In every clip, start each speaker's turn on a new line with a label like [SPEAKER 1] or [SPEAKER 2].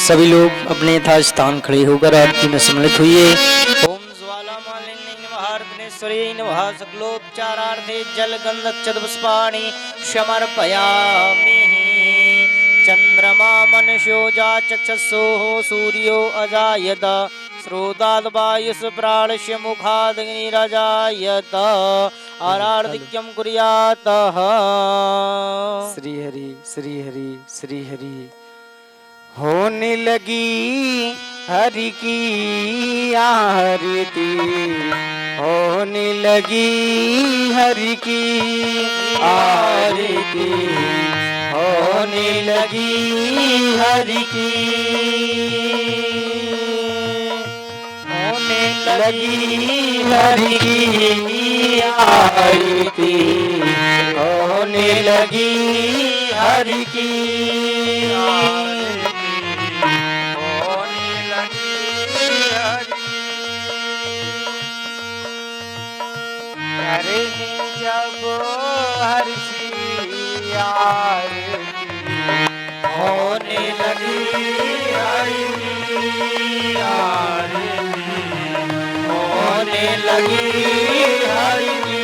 [SPEAKER 1] सभी लोग अपने यथा स्थान खड़े होकर आरती में सम्मिलित हुए। ओम ज्वाला मालिनी नमः अग्नेश्वरी नमः सकलोपचारार्थे जल गंधक्षत पुष्पाणि समर्पयामि। चंद्रमा मनुष्यो जाचक्षुः सूर्यो अजायत श्रोताद् वायुः प्राणस्य मुखादग्निरजायत आरार्धिक्यं कुर्यात्। श्री हरि श्री हरि श्री हरि। होने लगी हरि की आरती, होने लगी हरि की आरती, होने लगी हरि की, होने लगी हरि की आरती, होने लगी हरि की जब हर्षी आरती, होने लगी हरि की आरती, होने लगी हरि की।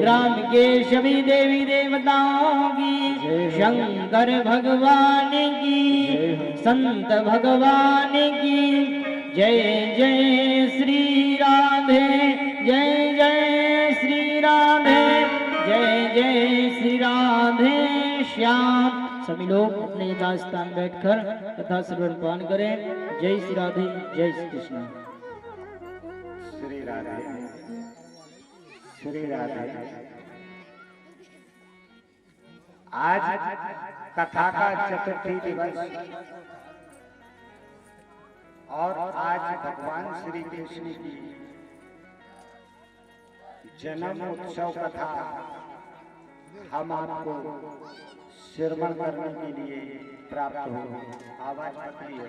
[SPEAKER 2] ग्राम के सभी देवी देवताओं की, शंकर भगवान की, संत भगवान की जय जय श्री राधे, जय जय श्री राधे, जय जय श्री राधे श्याम। सभी लोग अपने यथास्थान बैठकर कथा श्रवण पान करें। जय श्री राधे, जय श्री कृष्ण।
[SPEAKER 1] श्री राधे, श्री राधे। आज कथा का चतुर्थी दिवस और आज भगवान श्री कृष्ण की जन्म उत्सव कथा हम आपको श्रवण करने के लिए प्राप्त हो। आवाज पतली है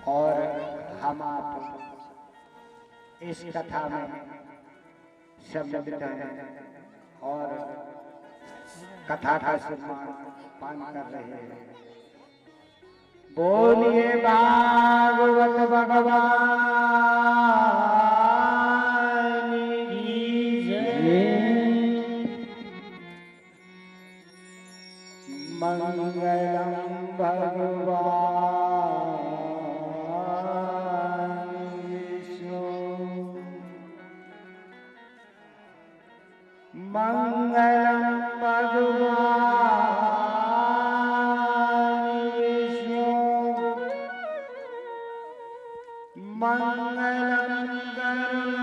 [SPEAKER 1] और हम आप इस कथा में सम्मिलित हैं और कथा का सम्मान पान कर रहे हैं। बोलिए भागवत भगवान की जय। मंगलम भगवान मंगलम भगवान विष्णु, मंगलम गरुड़ध्वज,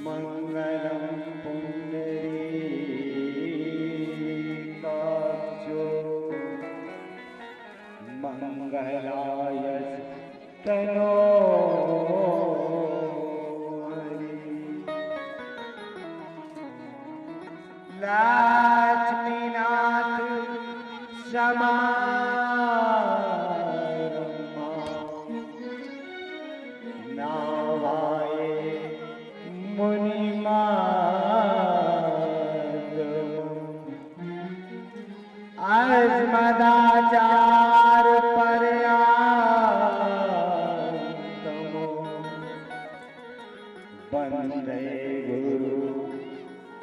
[SPEAKER 1] मंगलम पुंडरीकाक्षो, मंगलाय तनो लक्ष्मीनाथ समारमा नावाये मुनिमाधव अस्मदाचार वंदे गुरु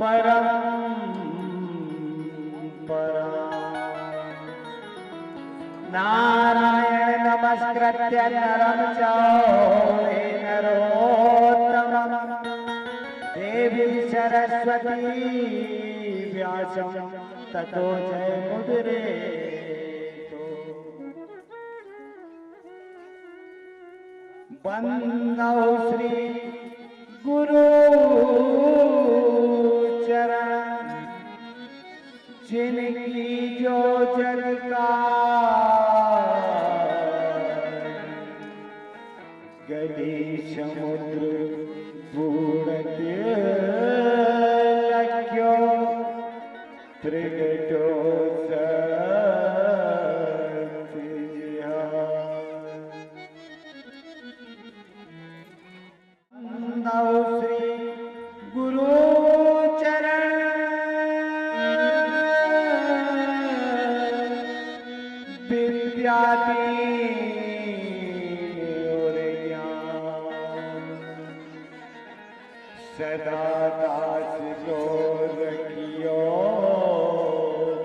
[SPEAKER 1] परंपरा। नारायण नमस्कृत्य नरं चैव नरोत्तमं देवी सरस्वती व्यासं ततो जयमुदीरयेत्। वन्दौ श्री गुरु चरण, जिनकी जो जलकार गली समुद्र बूढ़त लख्यो त्रिगटो श्री गुरु चरण, विद्यादीन और ज्ञान सदा दास जो रखियो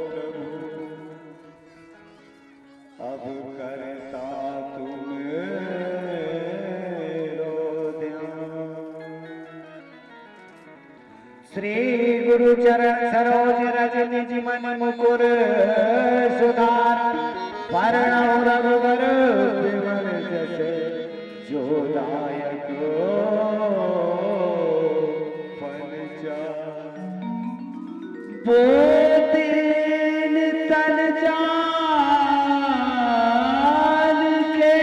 [SPEAKER 1] प्रभु, अब करता तुम श्री गुरु चरण सरोज रज निज मन मुकुर सुधार, वर्ण रघुवर विमल जस जो दायक फल चार। बोतिन तन जान के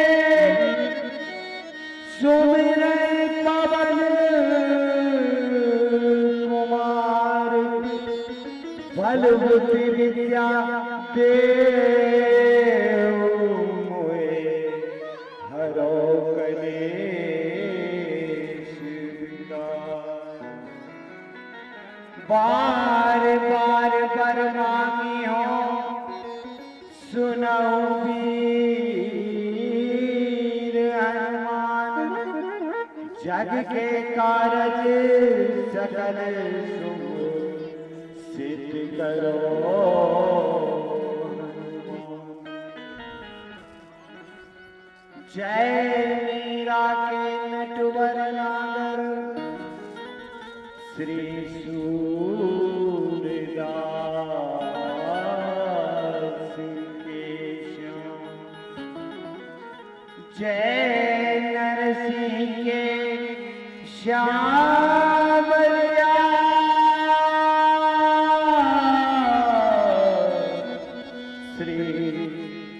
[SPEAKER 1] सुमिर पवन बल बुद्धि विद्या देव मोए, हरो कलेश विकार। बार बार बर मांगी हो के कारज सकल शुभ सिद्ध करो। जय मीरा के नटवर नागर श्री सूरदास के श्याम। जय नरसिंह के श्याम श्री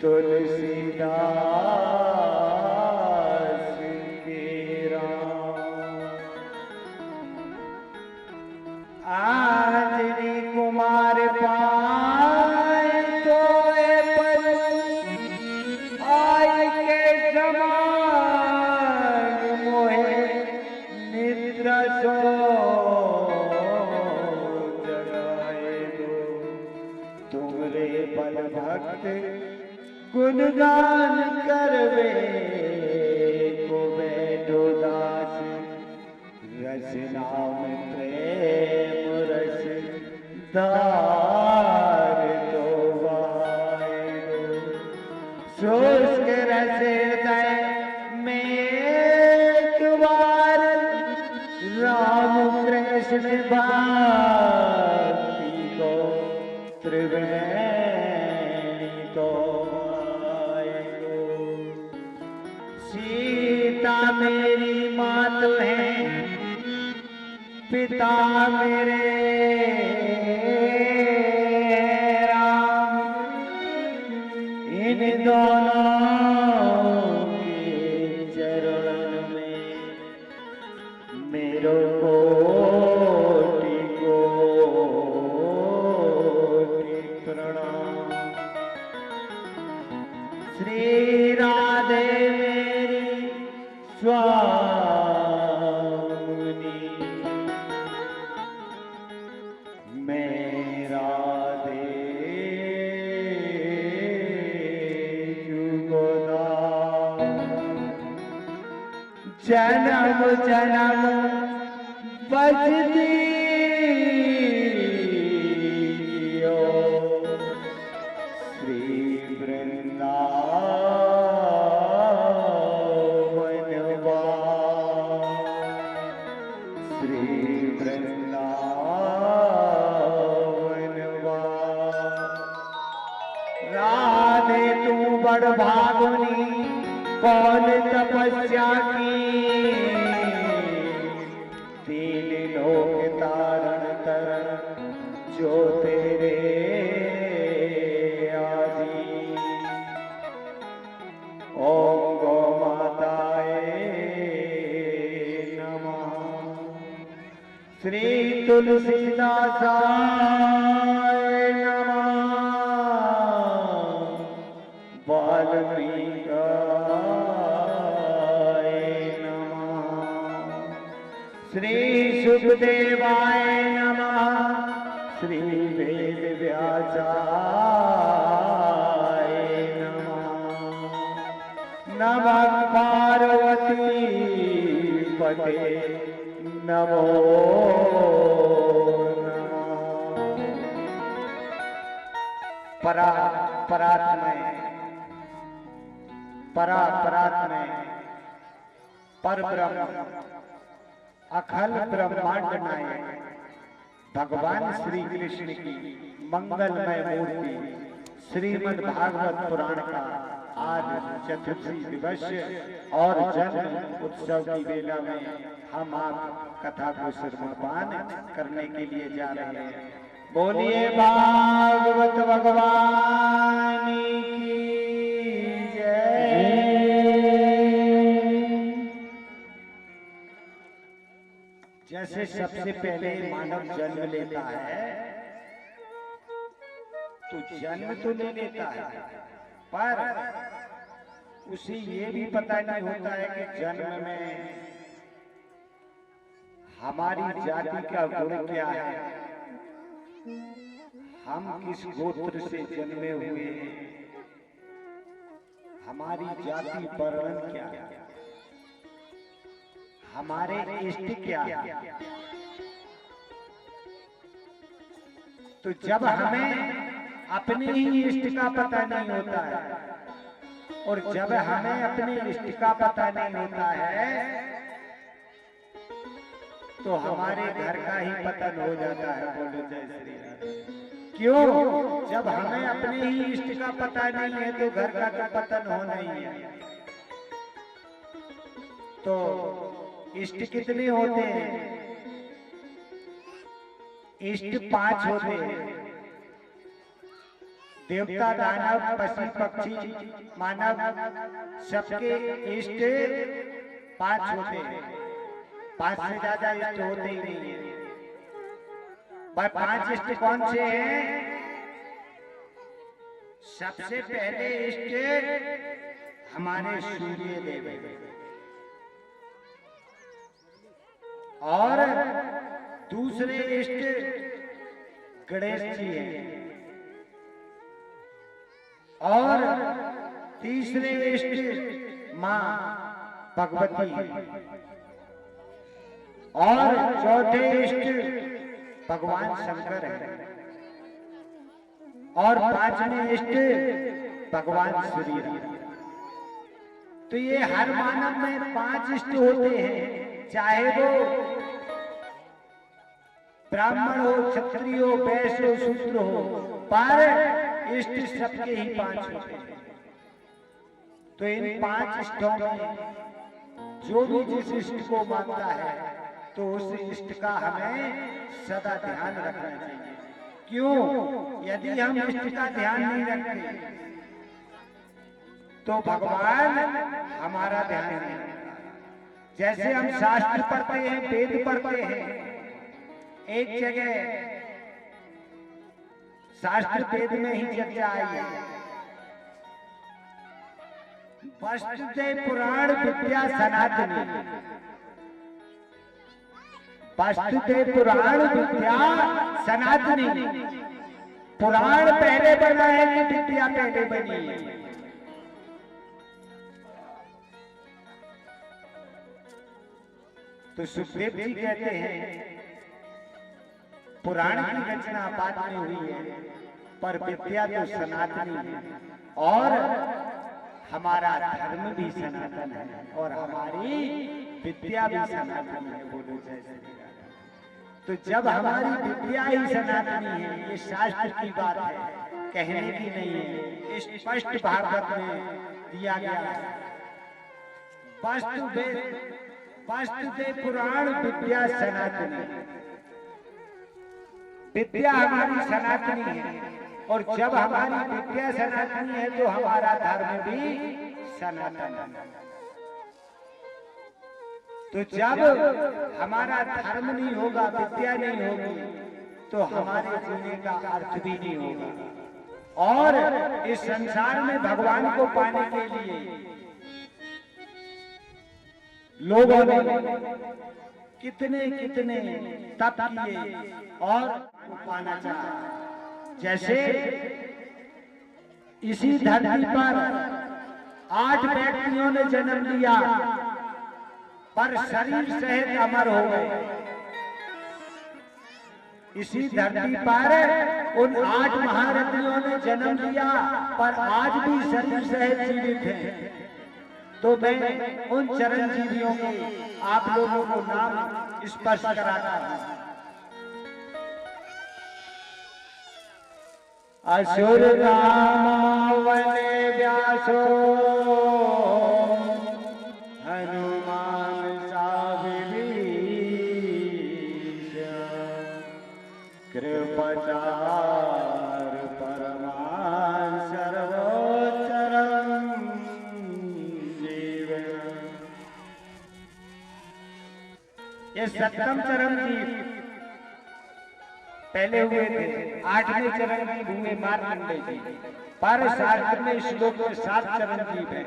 [SPEAKER 1] तुलसीदास के राम। आजनी कुमार पाए तो पर आय के समान मोहे निद्रा सो जगाए दो। तुमरे बल भक्त गुणगान करवे को बैठो दास। रचना में प्रेम रस दार तो वायु। शुष्क रस हृदय में एक बार राम कृष्ण भक्ति को त्रिवेणी तो आएगो। सीता मेरी मात है पिता मेरे राम। इन दोनों के चरण में मेरो कोटि कोटि प्रणाम। श्री राधे मेरी स्वामी। मैं राधे जन्म जन्म बजती श्री वृंदावन श्री वृंदावन। राधे तू बड़ भागुनी कौन तपस्या की। तीन लोक तारण तरण जो तेरे आदि। ओम गो माताए नमः। श्री तुलसीदासाय नमः। वाल्मीकि श्री सुखदेवाय नमः। श्री वेद व्यासाय नमः। नमः पार्वती पते नमो नमः। परात्मय पर ब्रह्म अखल ब्रह्मांड नायक भगवान श्री कृष्ण की मंगलमय मूर्ति श्रीमद् भागवत पुराण का आज चतुर्थी दिवस और जन्म उत्सव की बेला में हम आप कथा को श्रवणपान करने के लिए जा रहे हैं। बोलिए भागवत भगवान की जय। जैसे सबसे पहले मानव जन्म लेता है तो जन्म तो ले लेता है, पर उसे ये भी पता नहीं होता है कि जन्म में हमारी जाति का गुण क्या है, हम किस गोत्र से जन्मे हुए हैं, हमारी जाति वर्ण क्या है, हमारे इष्ट क्या है। तो जब हमें अपने ही इष्ट का पता नहीं होता है और जब हमें अपने इष्ट का पता नहीं होता है तो हमारे घर का ही पतन हो जाता है। बोलो जय श्री राम। क्यों? जब हमें अपने ही इष्ट का पता नहीं है तो घर का तो पतन होना ही है। तो इष्ट कितने होते हैं? इष्ट 5 होते हैं। देवता, दानव, पशु, पक्षी, मानव, सबके इष्ट 5 होते हैं। 5 से ज्यादा इष्ट होते ही नहीं है। पर 5 इष्ट कौन से हैं? सबसे पहले इष्ट हमारे सूर्य देव और दूसरे इष्ट गणेश जी हैं और तीसरे इष्ट मां भगवती हैं और चौथे इष्ट भगवान शंकर हैं और 5वें इष्ट भगवान श्री राम। तो ये हर मानव में 5 इष्ट होते हैं, चाहे वो ब्राह्मण हो, क्षत्रिय हो, वैश्य हो, शूद्र हो, पर इष्ट सबके ही 5 होते हैं। तो इन 5 इष्टों में जो भी जिस इष्ट को मानता है तो उस इष्ट का हमें सदा ध्यान रखना चाहिए। क्यों? यदि हम इष्ट का ध्यान नहीं रखते तो भगवान हमारा ध्यान नहीं रखता। जैसे हम शास्त्र पढ़ते हैं, वेद पढ़ते हैं, एक जगह शास्त्र वेद में ही चर्चा आई है, वस्तुतः पुराण विद्या सनातनी। वस्तुतः पुराण विद्या सनातनी। पुराण पहले बना है कि विद्या पहले बनी है? तो सुखदेव जी कहते हैं पुराण की रचना बाद में हुई है पर विद्या तो सनातनी है और हमारा धर्म भी सनातन है और हमारी विद्या भी सनातन है। बोलो जय श्री राम। तो जब हमारी विद्या ही सनातनी है, ये शास्त्र की बात है, कहने की नहीं है, स्पष्ट भागवत में दिया गया है। वस्तुतः पुराण विद्या सनातनी। विद्या हमारी सनातनी है और जब हमारी विद्या सनातनी है तो हमारा धर्म भी सनातन है। तो जब हमारा धर्म नहीं होगा, विद्या नहीं होगी तो हमारे जीने का अर्थ भी नहीं होगा। और इस संसार में भगवान को पाने के लिए लोगों ने कितने कितने तप किए और पाना चाहा। जैसे इसी धरती पर 8 व्यक्तियों ने जन्म लिया पर शरीर सहित अमर हो गए। इसी धरती पर उन 8 महारथियों ने जन्म लिया पर आज भी शरीर सहित जीवित हैं। तो मैं उन चिरंजीवियों के आप लोगों को नाम स्पर्श कराता हूं। असुर राम वने व्यासो हनुमान साविभीषण कृपाचार परमान सर्वोच्चरम जीवन। ये 7वें चरणजीव पहले हुए थे। 8वें चरणजीव हुए मार्कंडेय जी। पर शास्त्र में श्लोक में 7 चरणजीव हैं।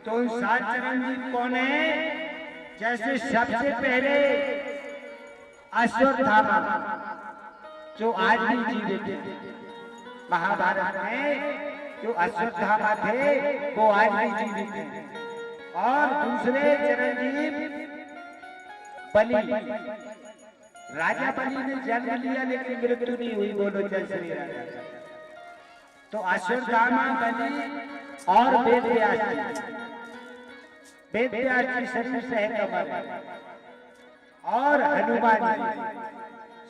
[SPEAKER 1] तो उन 7 चरणजीव कौन है? जैसे सबसे पहले अश्वत्थामा जो आज भी जीवित है। महाभारत में जो अश्वत्थामा थे वो आज भी जीवित हैं। और दूसरे चरणजीव बलि, राजा बलि ने जन्म लिया लेकिन मृत्यु नहीं हुई। बोलो जय श्री राम। तो अश्वत्थामा, बलि और वेद व्यास जी, वेद व्यास जी शरीर से है कमर है, और हनुमान जी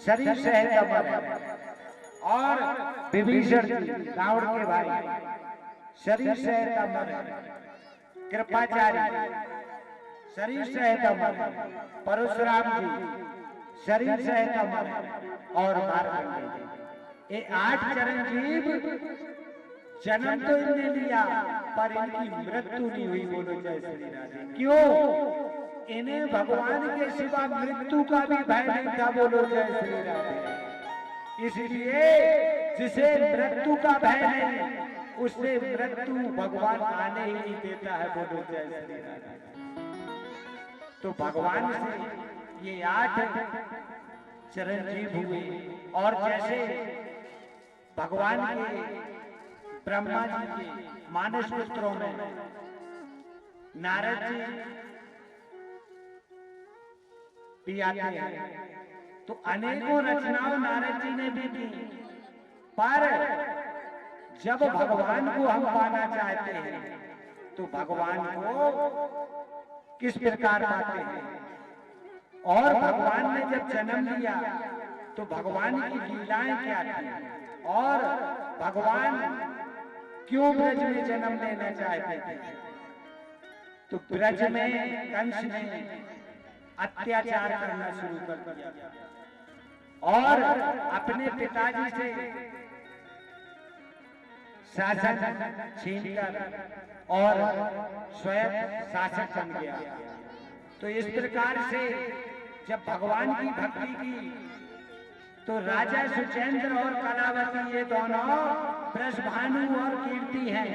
[SPEAKER 1] शरीर से है कमर है, और विभीषण जी रावण के भाई शरीर से है कमर है, कृपाचार्य शरीर से है कमर है, परशुराम जी शरीर से है कमर है, और मार्कंडेय जी। ये 8 चिरंजीव जन्म तो इन्हें लिया पर इनकी मृत्यु नहीं हुई। बोलो जय श्री राधे। क्यों? इन्हें भगवान के सिवा मृत्यु का भी भय नहीं था। बोलो जय श्री राधे। इसलिए जिसे मृत्यु का भय नहीं उससे मृत्यु भगवान आने ही नहीं देता है। बोलो जय श्री राधे। तो भगवान से ये 8 चिरंजीव हुए, और जैसे भगवान के ब्रह्मा जी के मानस पुत्रों में नारद जी भी आते हैं, तो अनेकों रचनाओं नारद जी ने भी की। पर जब भगवान को हम पाना चाहते हैं तो भगवान को किस प्रकार पाते हैं? और भगवान ने जब जन्म लिया तो भगवान की लीलाएं क्या थी, और भगवान क्यों ब्रज में जन्म लेना चाहते थे? तो ब्रज में कंस ने अत्याचार करना शुरू कर दिया और अपने पिताजी से शासन छीनकर और स्वयं शासक बन गया। तो इस प्रकार से जब भगवान की भक्ति की तो राजा सुचेंद्र और कलावती ये दोनों वृषभानु और कीर्ति हैं।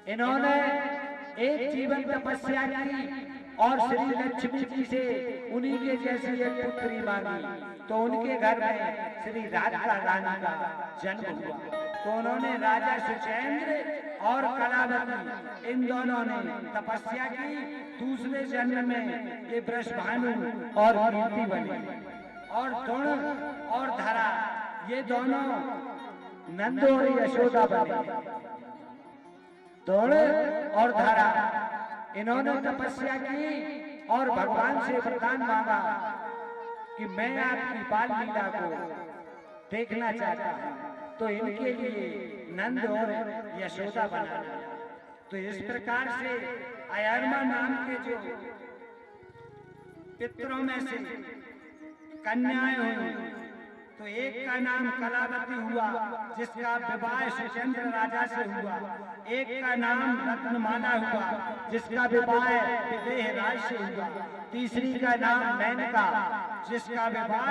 [SPEAKER 1] इन्होंने एक जीवन तपस्या की और श्री लक्ष्मी जी से उन्हीं के जैसी एक पुत्री मांगी, तो उनके घर में श्री राधिका रानी का जन्म हुआ। तो उन्होंने राजा सुचेंद्र और कलावती इन दोनों ने तपस्या की, दूसरे जन्म में ये वृषभानु और कीर्ति बनी। और द्रोण और धरा ये दोनों नंद और यशोदा बने। द्रोण और धरा इन्होंने तपस्या की और भगवान से वरदान मांगा कि मैं आपकी बाल लीला को देखना चाहता हूं, तो इनके लिए नंद और यशोदा बना। तो इस प्रकार से अयरमा नाम के जो पितरों में से कन्याएं हुई, तो एक का नाम कलावती हुआ जिसका विवाह सुचेंद्र राजा से हुआ, एक का नाम रत्नमाला हुआ जिसका विवाह विदेह राज से हुआ, तीसरी का नाम मेनका जिसका विवाह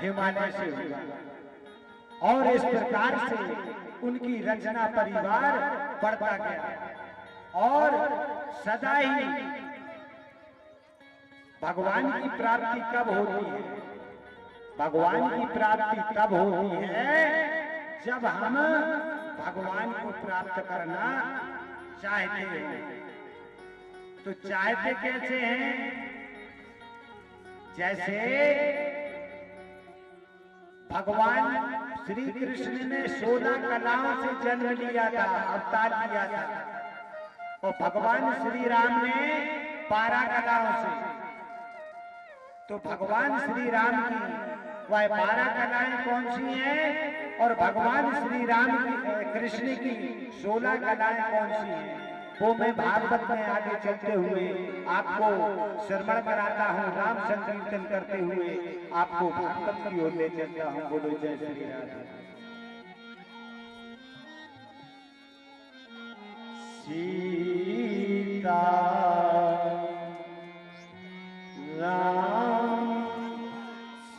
[SPEAKER 1] हिमालय से हुआ। और इस प्रकार से उनकी रचना परिवार बढ़ता गया और सदा ही भगवान की प्राप्ति कब होती है? भगवान की प्राप्ति तब होती है जब हम भगवान को प्राप्त करना चाहते हैं। तो चाहते कैसे हैं? जैसे भगवान श्री कृष्ण ने 16 कलाओं से जन्म लिया था, अवतार लिया था, और भगवान श्री राम ने 12 कलाओं से। तो भगवान श्री राम की वह 12 कलाएं कौन सी हैं और भगवान श्री राम की कृष्ण की 16 कलाएं कौन सी हैं, वो मैं भागवत में आगे चलते हुए आपको श्रवण कराता हूँ। राम संकीर्तन करते हुए आपको भागवत की ओर ले चलता हूँ। बोलो जय श्री राम। सीता राम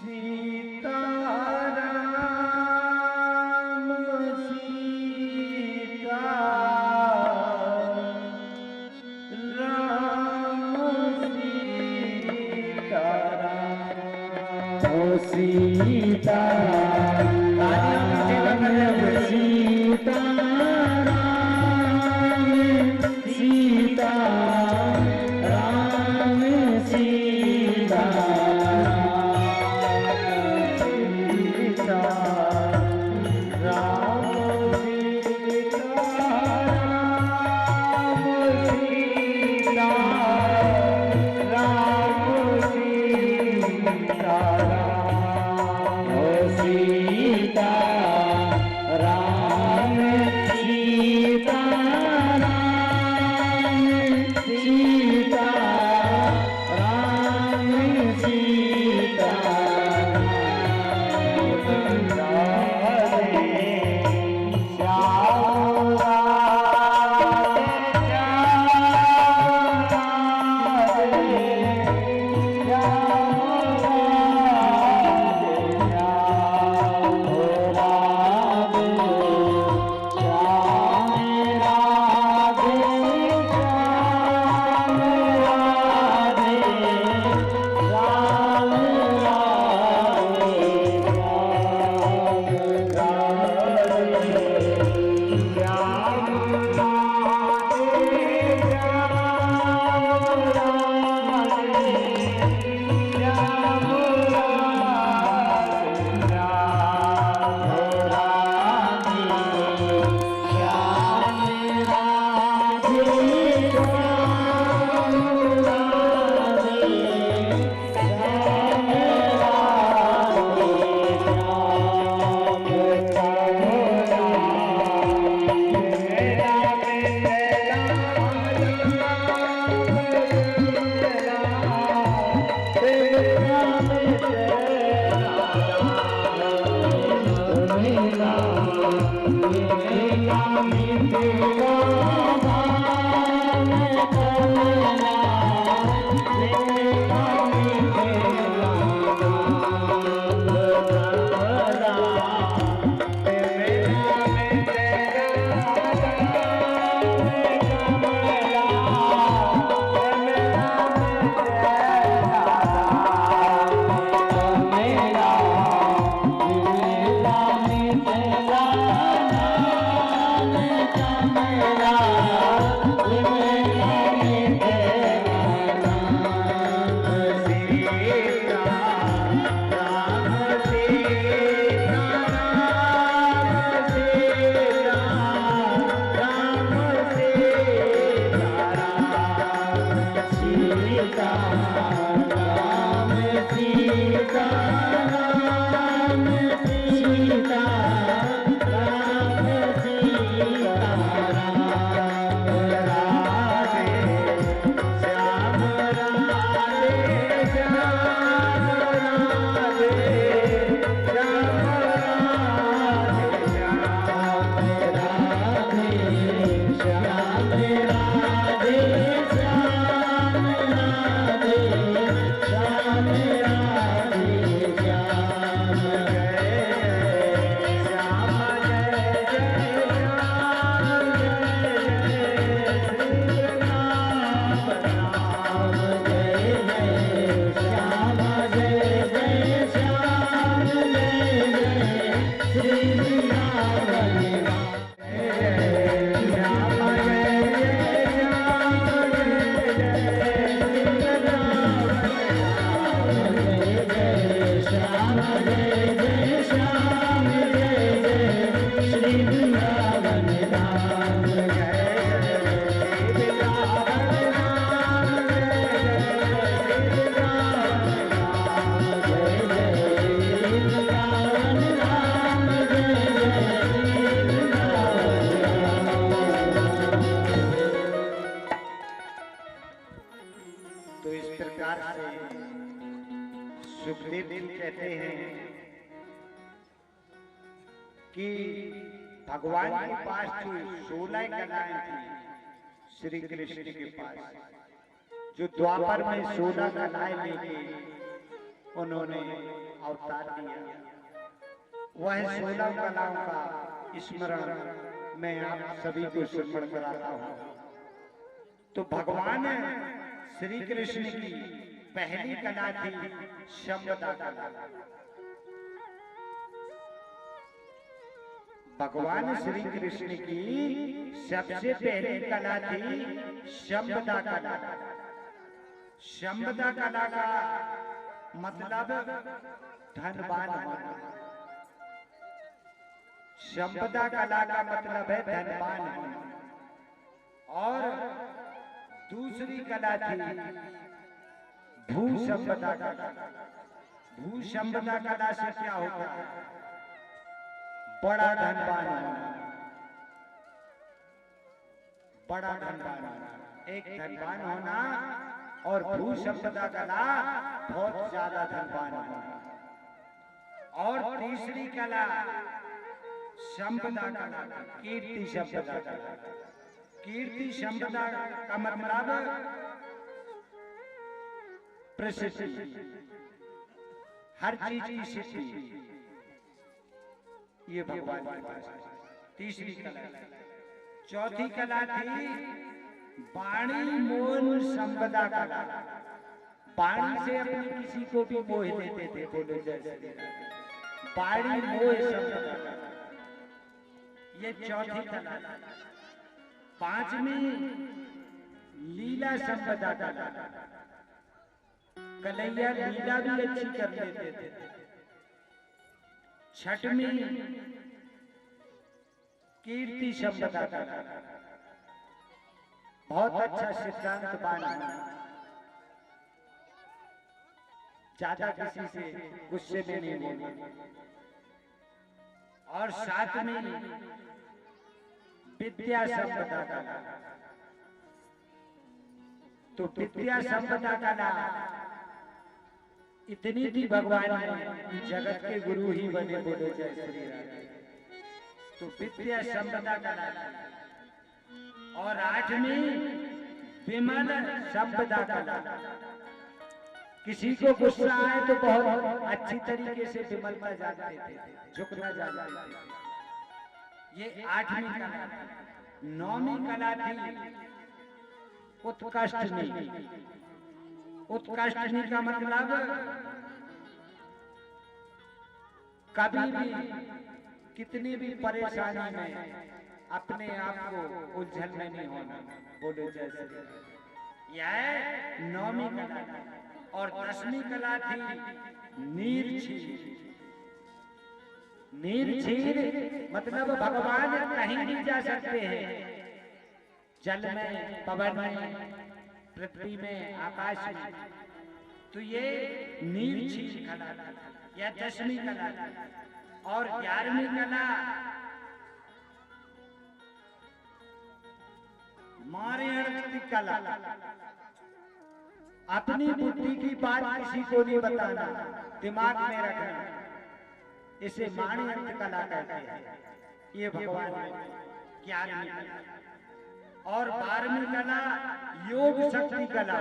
[SPEAKER 1] सीता राम सीता राम सीता राम। ओ सीता राम सीता राम सीता राम सीता तो इस प्रकार से सुखदेव जी कहते हैं कि भगवान के पास जो 16 कलाएं थी श्री कृष्ण के पास, जो द्वापर में 16 कलाएं लेके उन्होंने अवतार दिया, वह 16 कलाओं का स्मरण मैं आप सभी को स्मरण कराता हूं। तो भगवान श्री कृष्ण की पहली कला थी शंबदा कला। भगवान श्री कृष्ण की सबसे पहली कला थी शंबदा कला। शंबदा कला का मतलब धनवान होना। शंबदा कला का मतलब है धनवान होना। और दूसरी कला थी भूसंपदा कला। भूसंपदा कला से क्या होता है? बड़ा धनवान होना, बड़ा धनवान होना। एक धनवान होना और भूसंपदा कला बहुत ज्यादा धनवान होना। और तीसरी कला संपदा कला, कीर्ति संपदा कला। कीर्ति संपदा का मतलब प्रसिद्धि, हर चीज की सिद्धि, ये भगवान के पास है। तीसरी कला। चौथी कला थी वाणी मौन संपदा कला। वाणी से अपने किसी को भी मोह लेते थे, बोलो जय श्री राम। वाणी मोह संपदा कला, ये चौथी कला। पांचवी लीला संपदा कला। कन्हैया लीला भी अच्छी कर लेते थे। छठवीं कीर्ति संपदा कला, बहुत अच्छा सिद्धांत बाना, ज्यादा किसी से गुस्से में नहीं बोलना। और सातवीं विद्या संपदा कला। तो विद्या संपदा कला इतनी थी भगवान ने कि जगत के गुरु ही बने, बोलो जय श्री राम। तो विद्या संपदा कहलाती, और 8वीं विमल संपदा कहलाती। किसी को गुस्सा आए तो बहुत अच्छी तरीके से विमलता जानते थे, झुकना जानते थे। ये 8वीं कला थी। 9वीं कला थी उत्कृष्टनी। उत्कृष्टनी का मतलब कभी भी कितनी भी परेशानी में अपने आप को उलझन में नहीं होना। बोलो जय श्री राम। यह 9वीं कला थी। और 10वीं कला थी नीरछीर। नीरछीर मतलब भगवान कहीं नहीं जा सकते हैं, जल में, पवन में, पृथ्वी में, आकाश में। तो ये नीरछीर कला थी, या 10वीं कला थी। और 11वीं कला मारे कला। अपनी बुद्धि की बात किसी को नहीं बताना, दिमाग में रखना, इसे माणियंत्र कला कहते हैं। ये भगवान की 11वीं कला। और 12वीं कला योग शक्ति कला।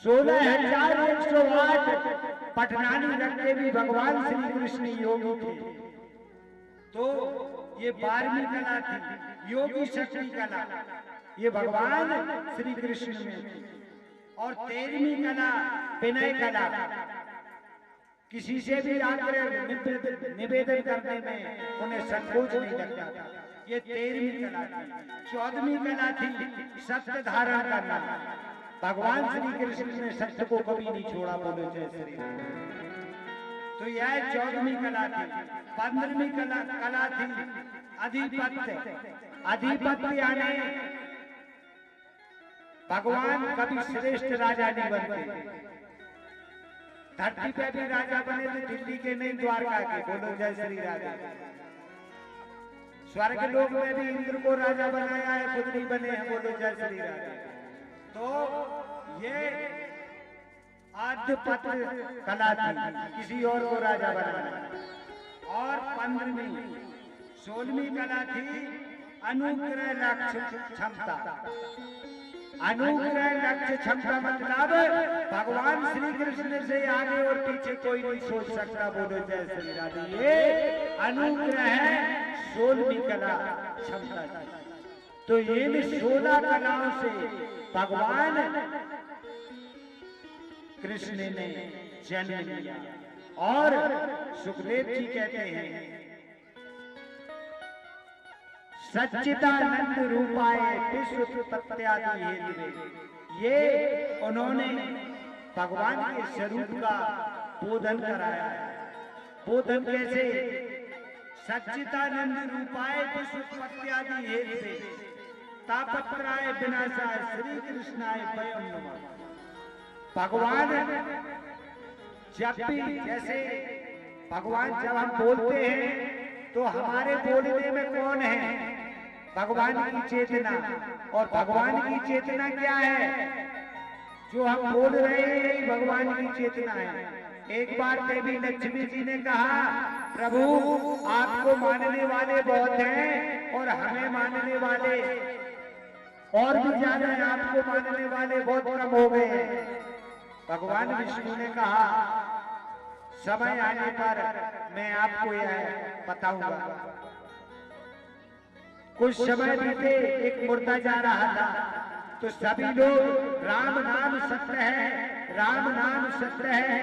[SPEAKER 1] 16,108 पटरानी रख के भी भगवान श्री कृष्ण योगी थे। तो ये 12वीं कला थी योगी शक्ति कला, ये भगवान श्री कृष्ण में थी। और 13वीं कला विनय कला। किसी से भी आग्रह निवेदन करने में उन्हें संकोच नहीं लगता था। ये 13वीं कला थी। 14वीं कला थी सत्य धारण करना। भगवान श्री कृष्ण ने सत्य को कभी नहीं छोड़ा। बोलो जय श्री राम। तो यह 14वीं कला थी। 15वीं कला थी अधिपत्य। अधिपत्य यानी भगवान कभी श्रेष्ठ राजा नहीं बनते। धरती पे भी राजा बने थे, दिल्ली के नहीं, द्वारका के। बोलो जय श्री राजा। स्वर्ग लोक में भी इंद्र को राजा बनाया है, खुद नहीं बने हैं। बोलो जय श्री राजा। तो ये आद्यपत्य कला थी, किसी और को राजा बनाना। और 15वीं 16वीं कला थी अनुग्रह लक्ष्य क्षमता। अनुग्रह लक्ष्य क्षमता मतलब भगवान श्री कृष्ण से आगे और पीछे कोई नहीं सोच सकता। बोलो जय श्री राधे। ये अनुग्रह 16वीं कला क्षमता थी। तो इन 16 कलाओं से भगवान कृष्ण ने जन्म लिया। और सुखदेव जी कहते हैं सच्चिदानंद रूपाय विश्वोत्पत्त्यादि हेतवे। ये उन्होंने भगवान के स्वरूप का बोधन कराया है। बोधन कैसे? सच्चिदानंद रूपाय विश्वोत्पत्त्यादि हेतवे तापत्राय विनाशाय श्री कृष्णाय वयं नमः। भगवान जब भी, जैसे भगवान जब हम बोलते हैं तो हमारे बोलने में कौन है? भगवान की चेतना। और भगवान की चेतना क्या है? जो हम बोल रहे हैं यही भगवान की चेतना है। एक बार देवी लक्ष्मी जी ने कहा, प्रभु आपको मानने वाले बहुत हैं और हमें मानने वाले और भी ज्यादा हैं, आपको मानने वाले बहुत कम हो गए हैं। भगवान विष्णु ने कहा, समय आने पर मैं आपको यह बताऊंगा। कुछ समय बीते, एक मुर्दा जा रहा था तो सभी लोग राम नाम सत्य है, राम नाम सत्य है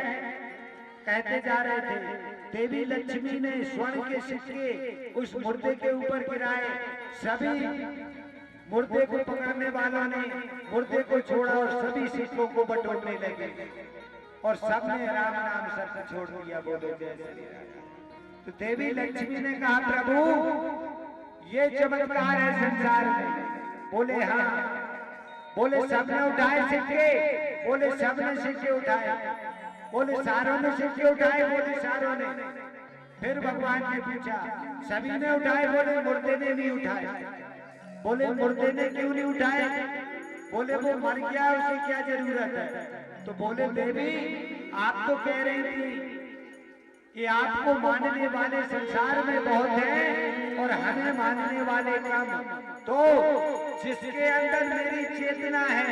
[SPEAKER 1] कहते जा रहे थे। देवी लक्ष्मी ने स्वर्ण के सिक्के उस मुर्दे के ऊपर गिराए। सभी मुर्दे को पकड़ने वालों ने मुर्दे को छोड़ा और सभी सिक्कों को बटोरने लगे और सबने राम नाम सत्य छोड़ दिया। बोलो जय श्री राम। तो देवी लक्ष्मी ने कहा, प्रभु ये चमत्कार है संसार में। बोले हाँ। बोले सबने उठाए सिक्के? बोले सबने सिक्के उठाए। बोले सारों ने सिक्के उठाए? बोले सारों ने। फिर भगवान ने पूछा, सभी ने उठाए? बोले मुर्दे ने नहीं उठाए। बोले मुर्दे ने क्यों नहीं उठाए? बोले वो मर गया, उसे क्या जरूरत है? तो बोले देवी आप तो कह रही थी कि आपको मानने वाले संसार में बहुत हैं और हमें मानने वाले कम। तो जिसके अंदर मेरी चेतना है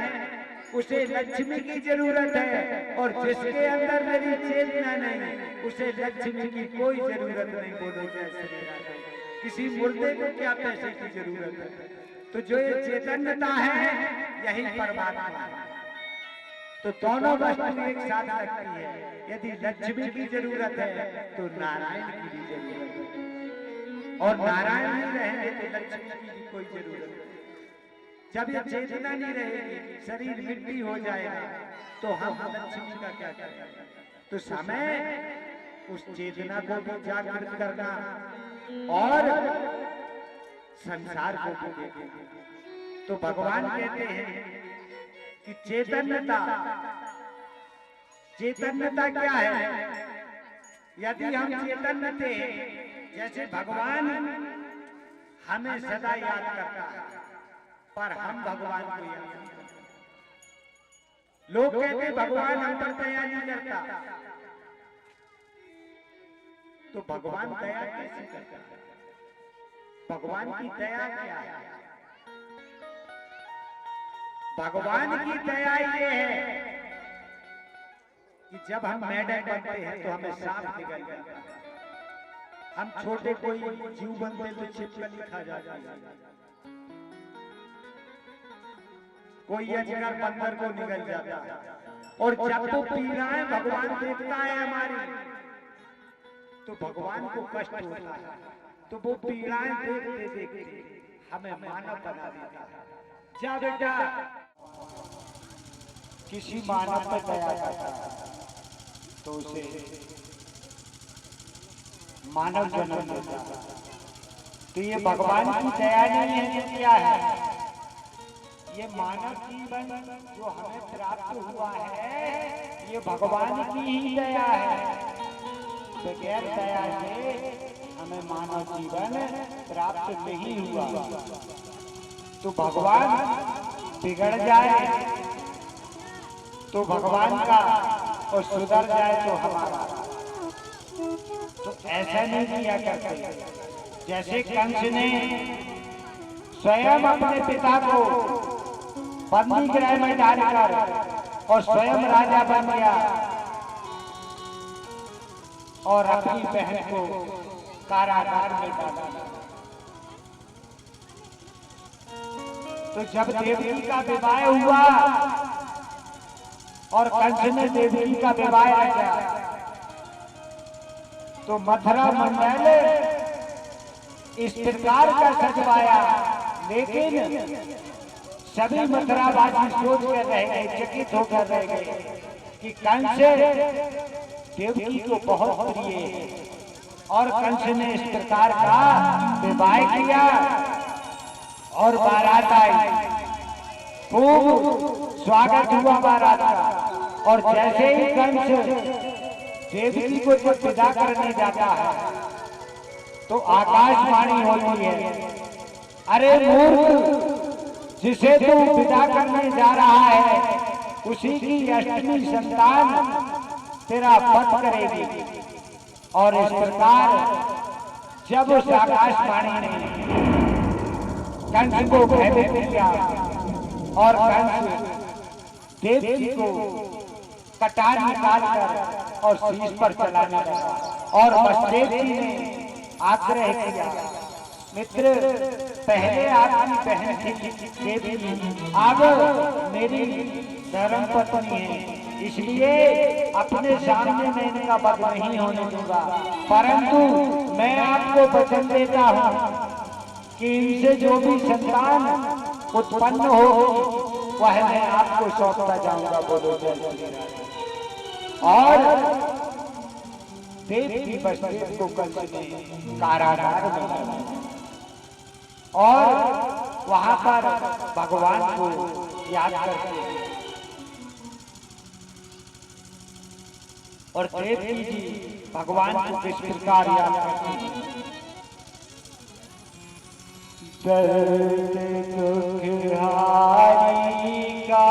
[SPEAKER 1] उसे लक्ष्मी की जरूरत है, और जिसके अंदर मेरी चेतना नहीं उसे लक्ष्मी की कोई जरूरत नहीं। बोलो जय श्री राधे। किसी मुर्दे को क्या पैसे की जरूरत है? तो जो ये चैतन्यता है यही परमात्मा है। तो दोनों वस्तु एक साथ लगती है। यदि लक्ष्मी की जरूरत है तो नारायण की भी जरूरत है, और नारायण नहीं रहेंगे तो लक्ष्मी की भी कोई जरूरत नहीं। जब ये चेतना नहीं रहेगी, शरीर मिट्टी हो जाएगा, तो हम लक्ष्मी का क्या करेंगे? तो समय उस चेतना को भी जागृत करना और संसार को भी देखना। तो भगवान कहते हैं कि चैतन्यता क्या है? यदि हम चैतन्य थे, जैसे भगवान हमें सदा याद करता है, पर हम भगवान को याद नहीं करते। लोग कहते भगवान हम पर दया नहीं करता, तो भगवान दया कैसे करता है? भगवान की दया क्या है? भगवान की दया ये है कि जब हम मेढक बनते हैं तो हमें सांप निकल जाता है। हम छोटे कोई जीव बनते तो छिपकली खा जाता है, कोई अजगर बंदर को निकल जाता है। और जब तो पीड़ाएं भगवान देखता है हमारी, तो भगवान को कष्ट होता है, तो वो पीड़ाएं देखते देखते हमें मानव बना देता है। जा बेटा, किसी मानव पर दया करता है तो उसे मानव जन्म देता है। तो ये भगवान की दया नहीं है, ये क्या है? ये मानव जीवन जो हमें प्राप्त हुआ है, ये भगवान की ही दया है। बगैर दया से हमें मानव जीवन प्राप्त नहीं हुआ। तो भगवान बिगड़ जाए तो भगवान का, और सुधर जाए तो हमारा। तो ऐसा नहीं किया करते। जैसे कंस ने स्वयं अपने पिता को बंदी गृह में डालकर और स्वयं राजा बन गया और अपनी बहन को कारागार में डाला। तो जब देवकी का विवाह हुआ और कंस ने देवकी का विवाह रचा, तो मथुरा मंडल इस प्रकार का सजवाया, लेकिन सभी मथुरावासी सोच कर रह गए, चकित होकर रह गए कि कंस देवकी को बहुत प्रिय है। और कंस ने इस प्रकार का विवाह किया और बारात आई, खूब स्वागत हुआ बारात का। और जैसे ही कंस देवकी को जब विदा करने जाता है तो आकाशवाणी होती है, अरे मूर्ख, जिसे तू विदा करने जा रहा है उसी की अष्टमी संतान तेरा वध करेगी। और इस प्रकार जब उस आकाशवाणी ने कंस को भयभीत किया और कंस देवकी को कटार निकालकर और शीश पर चलाने लगा। और वसुदेव जी ने आग्रह किया, मित्र, पहले आपकी बहन थी देवकी, अब मेरी धर्म पत्नी है, इसलिए अपने सामने मैं इनका वध नहीं होने दूंगा। परंतु मैं आपको वचन देता हूँ कि इनसे जो भी संतान उत्पन्न हो वह मैं आपको सौंपता जाऊंगा। बोलो जय श्री राधे। और देवकी वसुदेव को कंस ने कारागार में डाला और वहां पर भगवान को याद करते और देवकी जी भगवान को किस प्रकार याद करते हैं। दर्द दुखहारी का,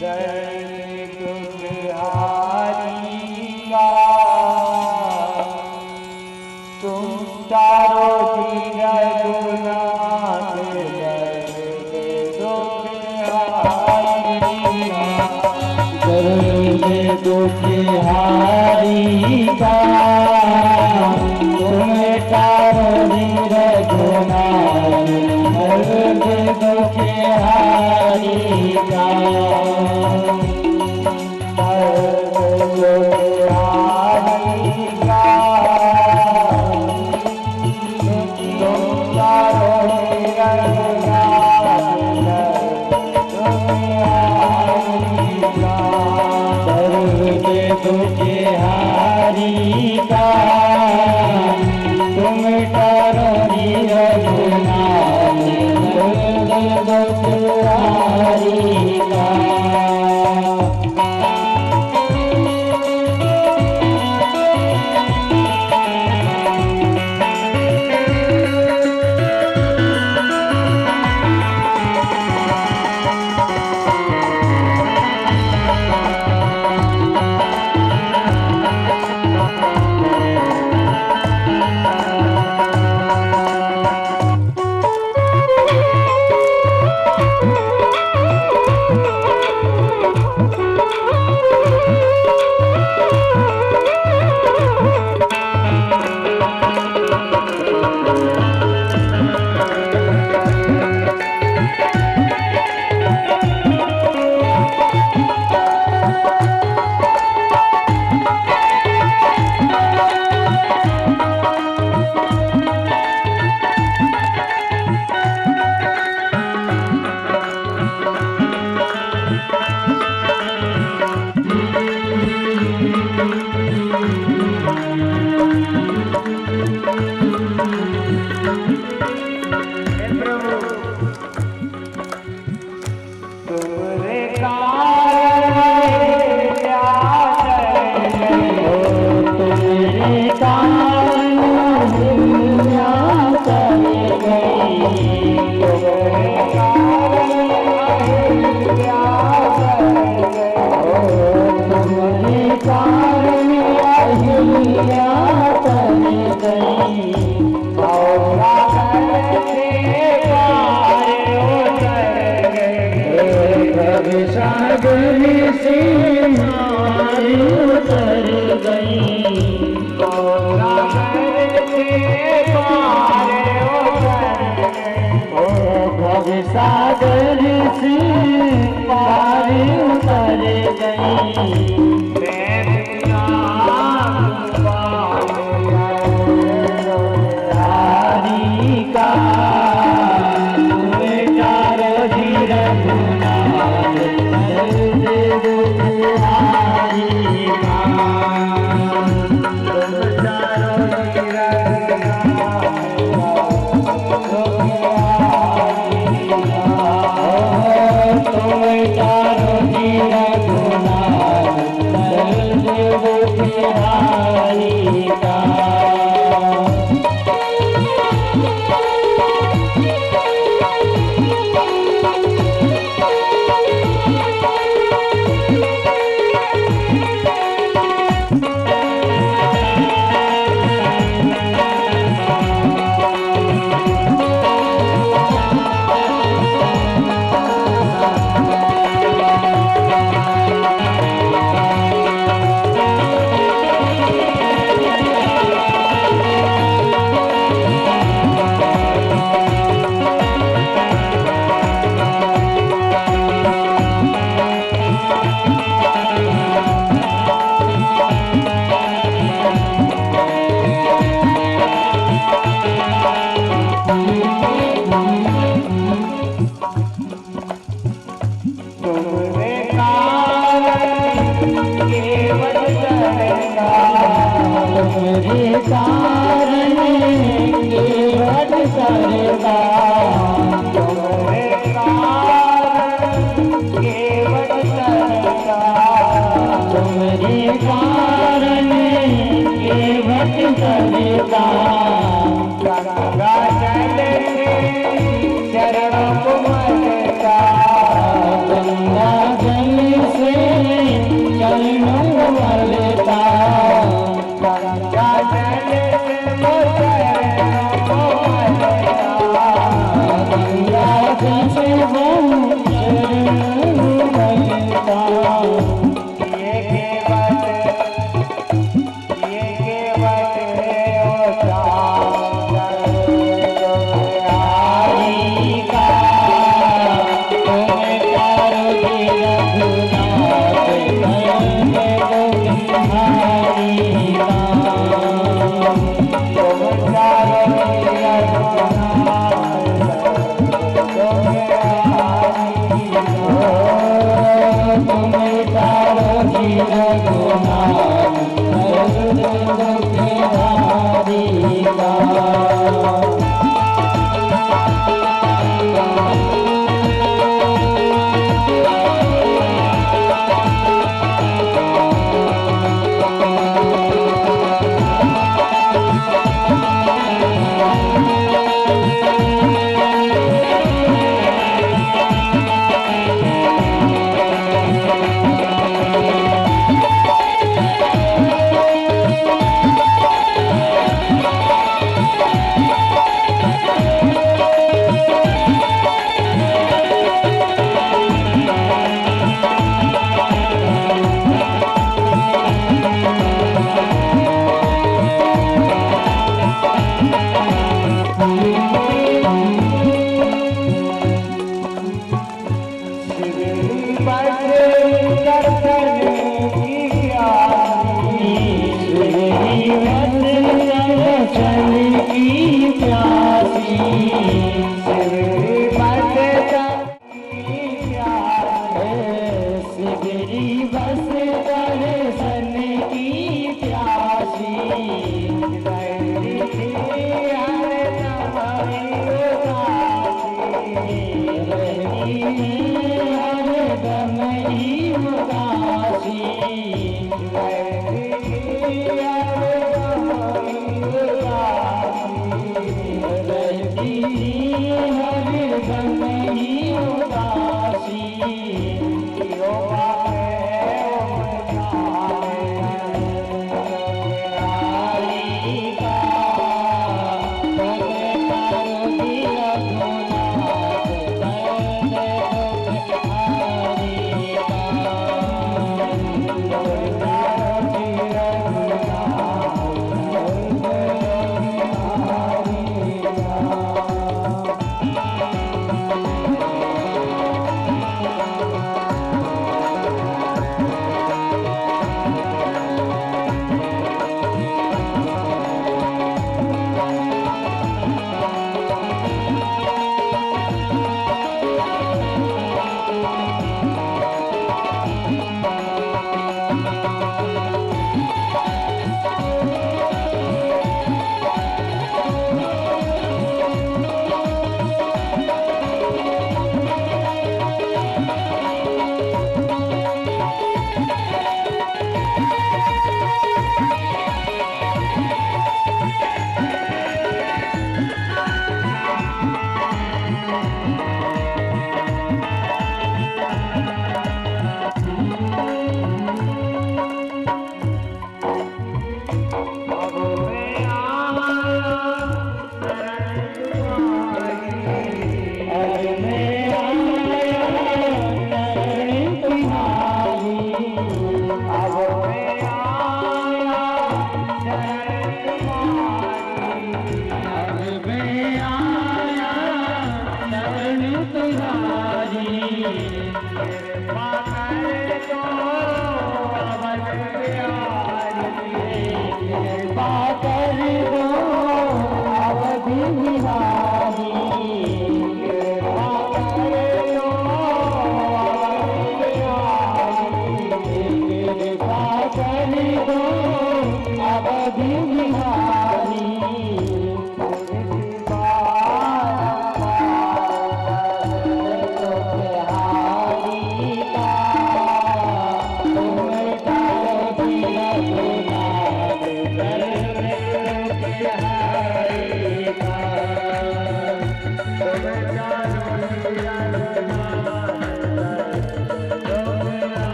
[SPEAKER 1] दर्द दुखहारी तुम चारो जी रघुनाथ दर्द दुखिहारी का तुम चारो जी रघुनाथ दर्द दुखिहारी का सागर से पार उतर गई का तुम्हें चारो जी रघुनाथ दर्द दुखिहारी का तुम चारो जी चरणों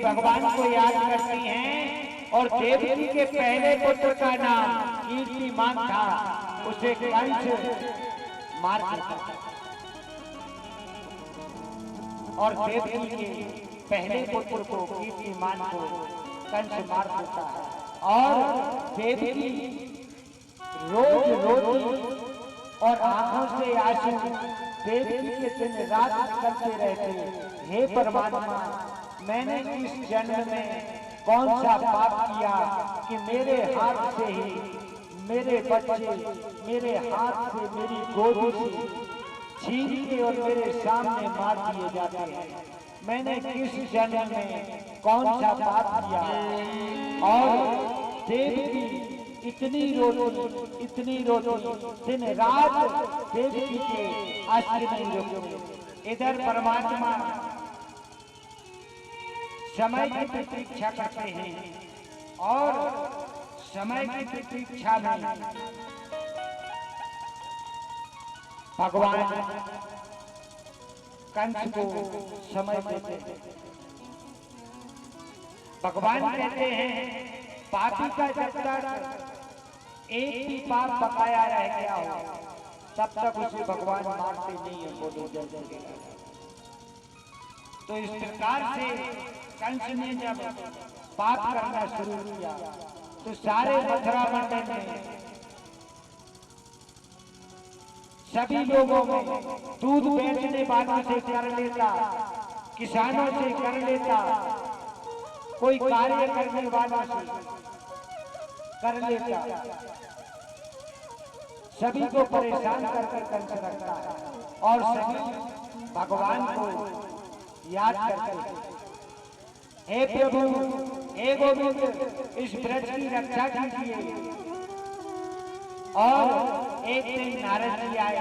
[SPEAKER 1] भगवान को याद करती हैं और देवकी के पहले पुत्र का नाम कीर्तिमान था, उसे कंस मार देता और देवकी के पहले पुत्र को कीर्तिमान को कंस मार देता है और देवकी रोज रोती और आंखों से आंसू देवकी के दिन रात करते रहते, हे परमात्मा मैंने इस जन्म में कौन सा पाप किया कि मेरे हाथ से ही मेरे बच्चे मेरे हाथ से मेरी गोदी से छीन के और मेरे सामने मार दिए जाते हैं। मैंने किस जन्म में कौन सा पाप किया और देवकी इतनी रोटी दिन रात देवकी के आश्रय नहीं रुकते। इधर परमात्मा समय की प्रतीक्षा करते हैं और समय की प्रतीक्षा में भगवान कंस को समय देते हैं। भगवान कहते हैं पापी का जब तक एक भी पाप बकाया रह गया हो तब तक उसे भगवान मारते नहीं है, बोलो जय जय। तो इस प्रकार से कंस ने जब पाप करना शुरू किया तो सारे मथुरा मंडल में सभी लोगों में दूध बेचने वालों से कर लेता, किसानों से कर लेता, कोई कार्य करने वालों से कर लेता, सभी को परेशान कर कंस रखता है और सभी भगवान को याद करते हैं। हे प्रभु, हे गोविंद, इस ब्रज की रक्षा कीजिए। और एक दिन नारद जी आए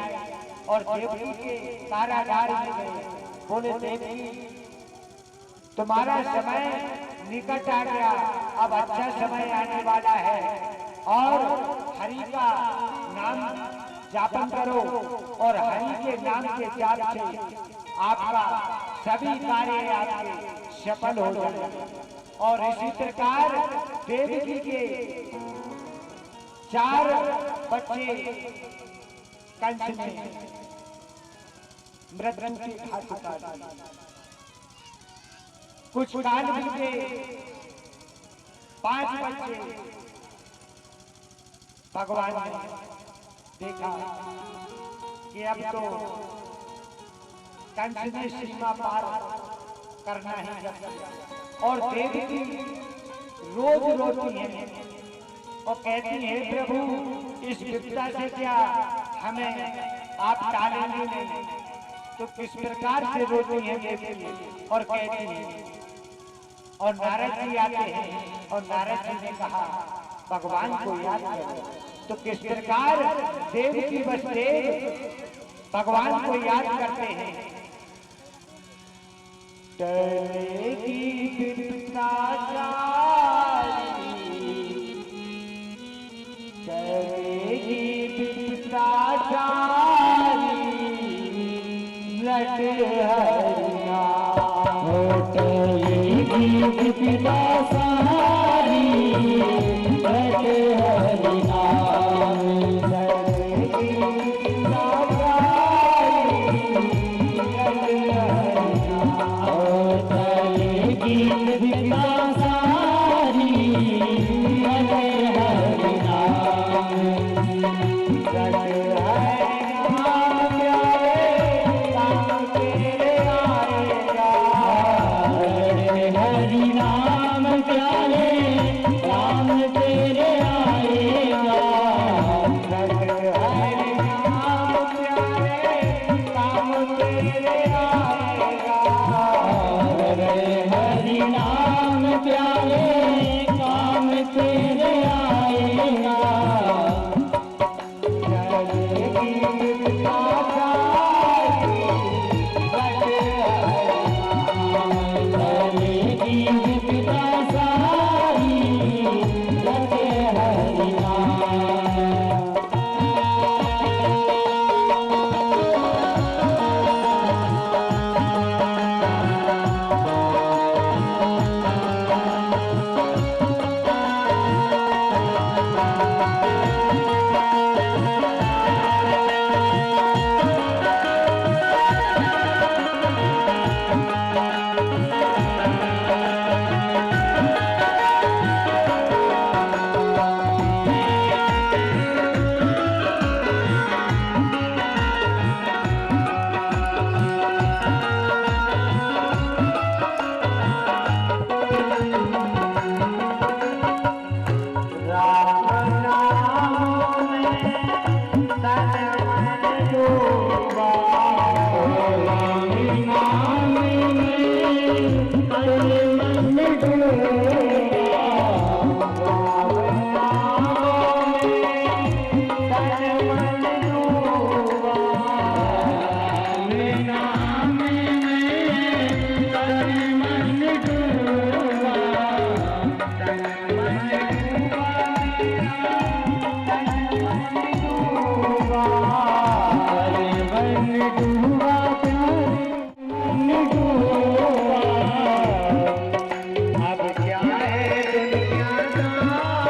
[SPEAKER 1] और देवकी के कारागार में गए। बोले देवकी, तुम्हारा समय निकट आ गया, अब अच्छा समय आने वाला है और हरि का नाम जापन करो और हरि के नाम के जाप से आपका सभी कार्य आपके सफल हो जाए। और इसी प्रकार देवकी के 4 बच्चे कंस ने मृत्यु की घाट उतार दी। कुछ काल बीते, 5 बच्चे भगवान ने देखा कि अब तो कंस ने सीमा पार करना ही है और देवकी रोज रोती है और कहती है प्रभु, इस विपदा से क्या हमें आप टालेंगे नहीं। तो किस प्रकार से रोती है देवकी और कहती है। और नारद जी आते हैं और नारद जी ने कहा भगवान को याद करो। तो किस प्रकार देवकी वसुदेव भगवान को याद करते हैं। टलेगी विपदा सारी, टलेगी विपदा सारी, लट हरिया टलेगी विपदा सारी, लट हरिया टलेगी विपदा सारी, लट हरिया विपदा सारी, लट हरिया अब क्या है दुनिया का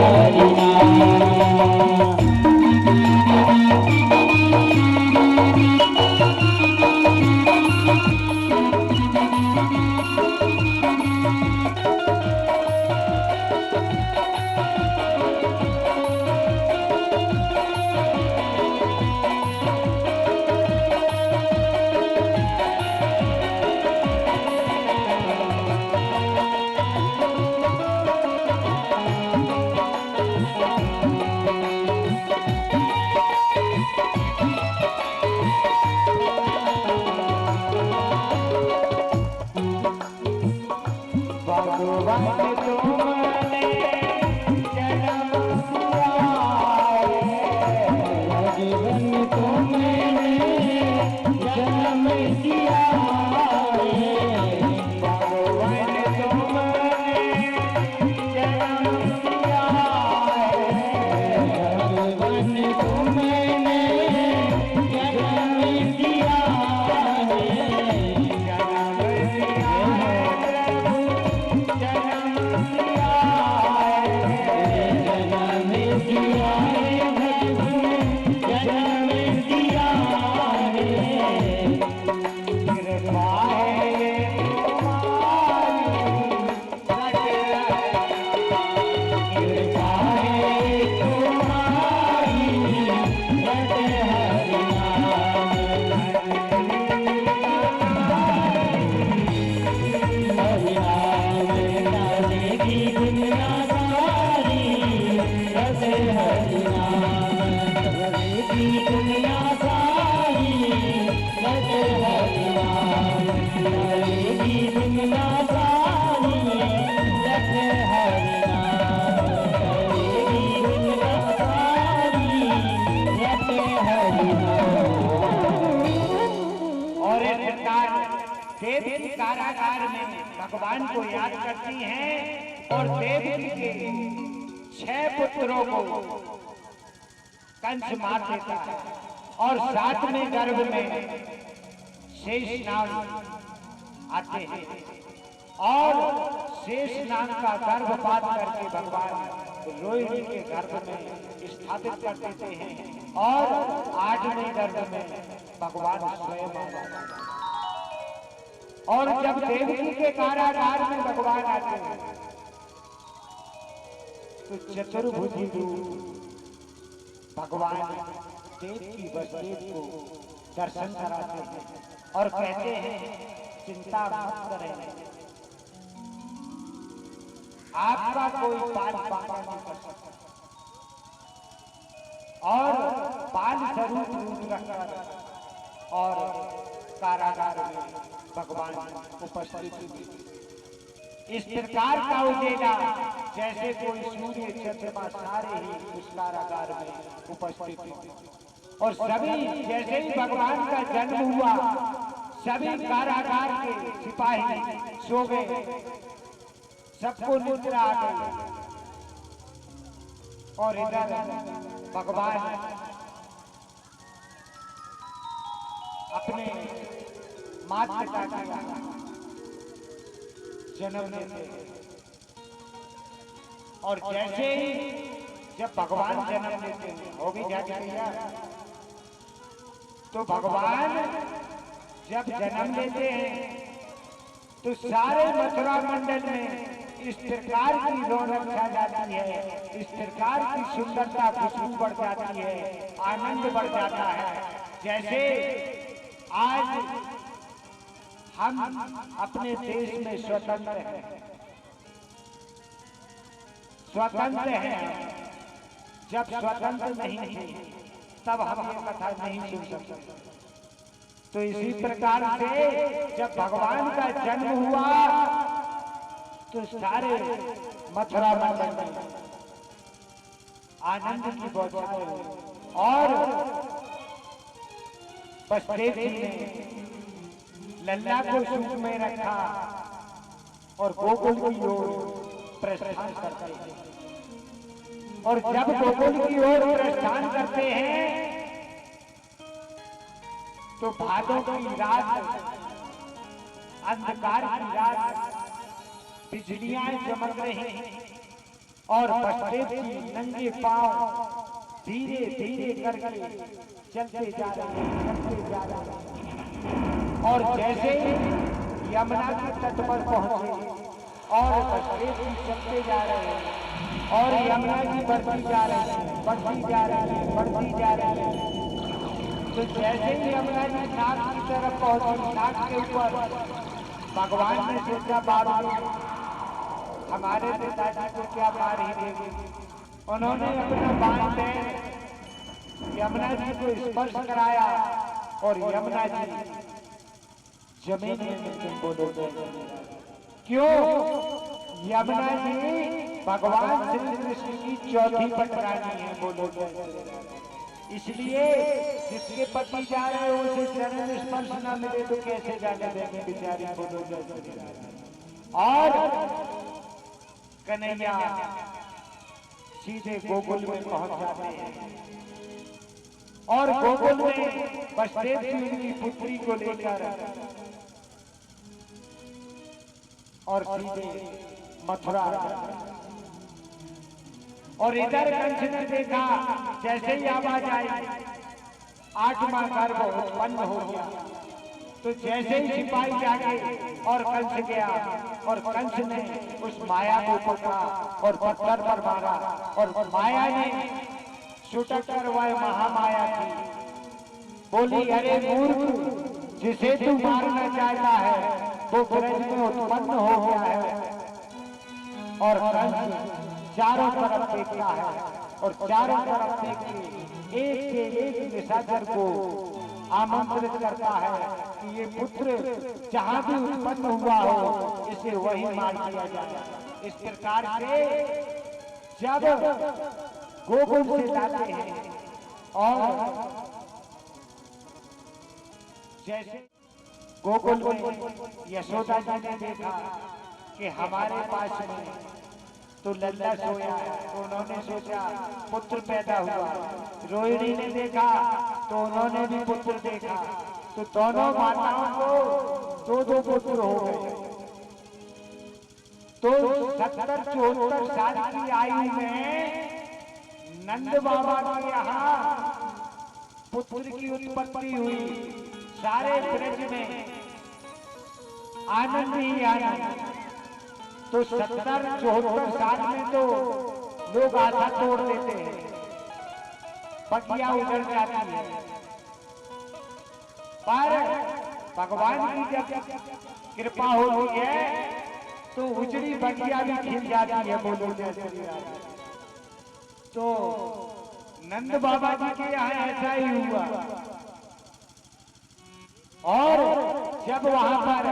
[SPEAKER 2] हरि नाम।
[SPEAKER 1] देव की कारागार में भगवान को याद करती हैं और देव के 6 पुत्रों को कंस मार देता है और 7वें गर्भ में शेष नाग आते हैं और शेष नाग का गर्भपात करके भगवान रोहिणी के गर्भ में स्थापित कर देते हैं और 8वें गर्भ में भगवान स्वयं आते हैं। और जब देवकी के कारागार में भगवान आते हैं तो चतुर्भुजी रूप भगवान देव की वसुदेव को दर्शन कराते हैं और कहते हैं चिंता मत करें, आपका कोई पाल पाना नहीं कर सकता। और पाल स्वरूप रूप रखकर और कारागार में भगवान उपस्थित हुए। इस प्रकार का उजेला जैसे कोई सूर्य चंद्रमा सारे ही उस कारागार में उपस्थित हुए और सभी जैसे ही भगवान का जन्म हुआ सभी कारागार के सिपाही सो गए, सबको निद्रा आ गई और इधर भगवान अपने माता पिता का जन्म लेते और जैसे ही जब भगवान जन्म लेते हैं होगी जागरिया, तो भगवान जब जन्म लेते हैं तो सारे मथुरा मंडल में इस प्रकार की रौनक छा जाती है, इस प्रकार की सुंदरता खुशबू बढ़ जाती है, आनंद बढ़ जाता है। जैसे आज हम अपने देश में स्वतंत्र हैं, स्वतंत्र हैं। जब स्वतंत्र नहीं थे तब हम ये कथा नहीं सुन सकते। तो इसी प्रकार से जब भगवान का जन्म हुआ तो सारे मथुरा मंडल में आनंद की बौछारें हुई और वसुदेव जी ने लल्ला को सूप में रखा और गोकुल की ओर प्रस्थान करते हैं। और जब गोकुल की ओर प्रस्थान करते हैं तो भादों की रात, अंधकार की रात, बिजलियां चमक रही हैं, और बसदेव जी नंगे पांव धीरे धीरे करके चलते जा रहे हैं, चलते जा रहे हैं। और जैसे यमुना के तट पर पहुंचे और बसदेव जी चलते जा रहे हैं और यमुना जी बढ़ती जा रही है, बढ़ती जा रही है, बढ़ती जा रही है। तो जैसे ही यमुना जी नाक की तरफ पहुंची, नाक के ऊपर भगवान ने सोचा बाबू हमारे पिताजी को क्या मार ही देगी। उन्होंने अपना बाण से यमुना जी को स्पर्श कराया और यमुना जी जमीन में बोलो। क्यों? यमुना जी भगवान श्री कृष्ण की चौथी पटरानी है, बोलो। इसलिए जिसके पति जा रहे हो उसे चरण स्पर्श न मिले तो कैसे जाने देंगे बेचारी, बोलो। और कन्हैया सीधे गोकुल में पहुंच जाते हैं और गोकुल में बसदेव जी उनकी पुत्री को लेकर और सीधे मथुरा। और इधर कंस ने देखा जैसे ही आवाज आई 8वां गर्भ उत्पन्न हो गया। तो जैसे ही सिपाही जागे और कंस गया और कंस ने उस माया को पकड़ा और पत्थर पर मारा और माया ने छुटक कर वह महामाया थी बोली, अरे मूर्ख, जिसे तू मारना चाहता है वो ब्रज में उत्पन्न हो गया है। और कंस चारों तरफ देखता है और चारों तरफ देख के एक से एक निशाचर को आमंत्रित करता है कि ये पुत्र जहां भी उत्पन्न हुआ हो इसे वही मार दिया जाए। इस प्रकार से जब गोकुल से लाते हैं और जैसे गोकुल में यशोदा जी ने देखा कि हमारे पास में तो लल्ला सोया है, तो उन्होंने सोचा पुत्र पैदा हुआ। रोहिणी ने देखा तो उन्होंने भी पुत्र देखा, तो दोनों माताओं को दो पुत्र हो गए। तो 70-74 साल की आयु में नंद बाबा के यहाँ पुत्र की उत्पत्ति हुई। सारे ब्रज में आनंद ही आनंद। तो 70-74 साल में तो लोग आधा तोड़ देते हैं, बगिया उजड़ जाती है। पर भगवान की जब कृपा होती है तो उजड़ी बगिया भी खिल जाती है, बोलो जय श्री राम। तो नंद बाबा जी के यहाँ ऐसा ही हुआ। और जब वहां पर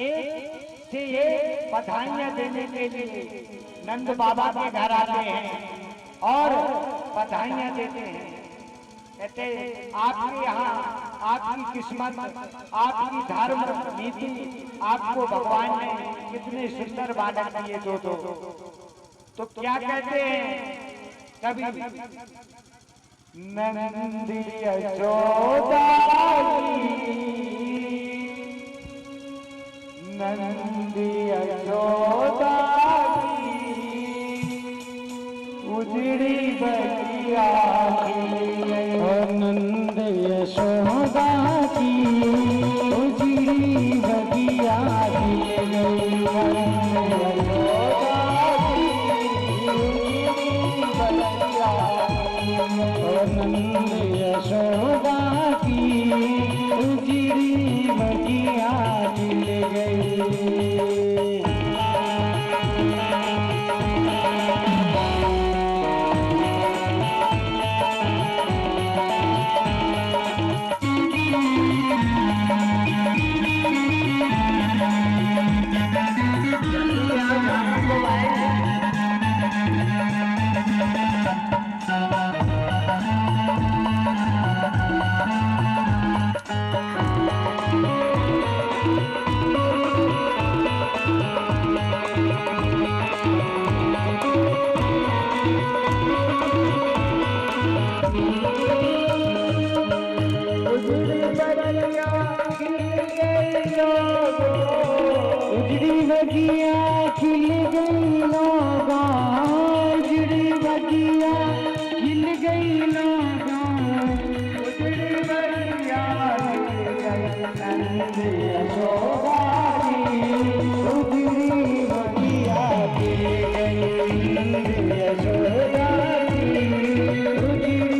[SPEAKER 1] एक से एक बधाइयां देने के लिए नंद बाबा के घर आते हैं और बधाइयां देते हैं, कहते आपके यहाँ आपकी किस्मत, आपकी धर्म नीति, आपको भगवान ने कितने सुंदर बालक दिए दो। तो क्या कहते हैं कभी, नंदी यशोदा नंदी यशोदा उजड़ी बगिया
[SPEAKER 2] नंद यशोदा की उजड़ी बगिया खिल गई। नंद यशोदा की उजड़ी बगिया खिल गई। उजड़ी बगिया खिल गई लोगा, उजड़ी बगिया खिल गई लोगा,
[SPEAKER 1] उजड़ी बगिया खिल गई नंद यशोदा की,
[SPEAKER 2] उजड़ी बगिया खिल गई नंद यशोदा की, उजड़ी बगिया खिल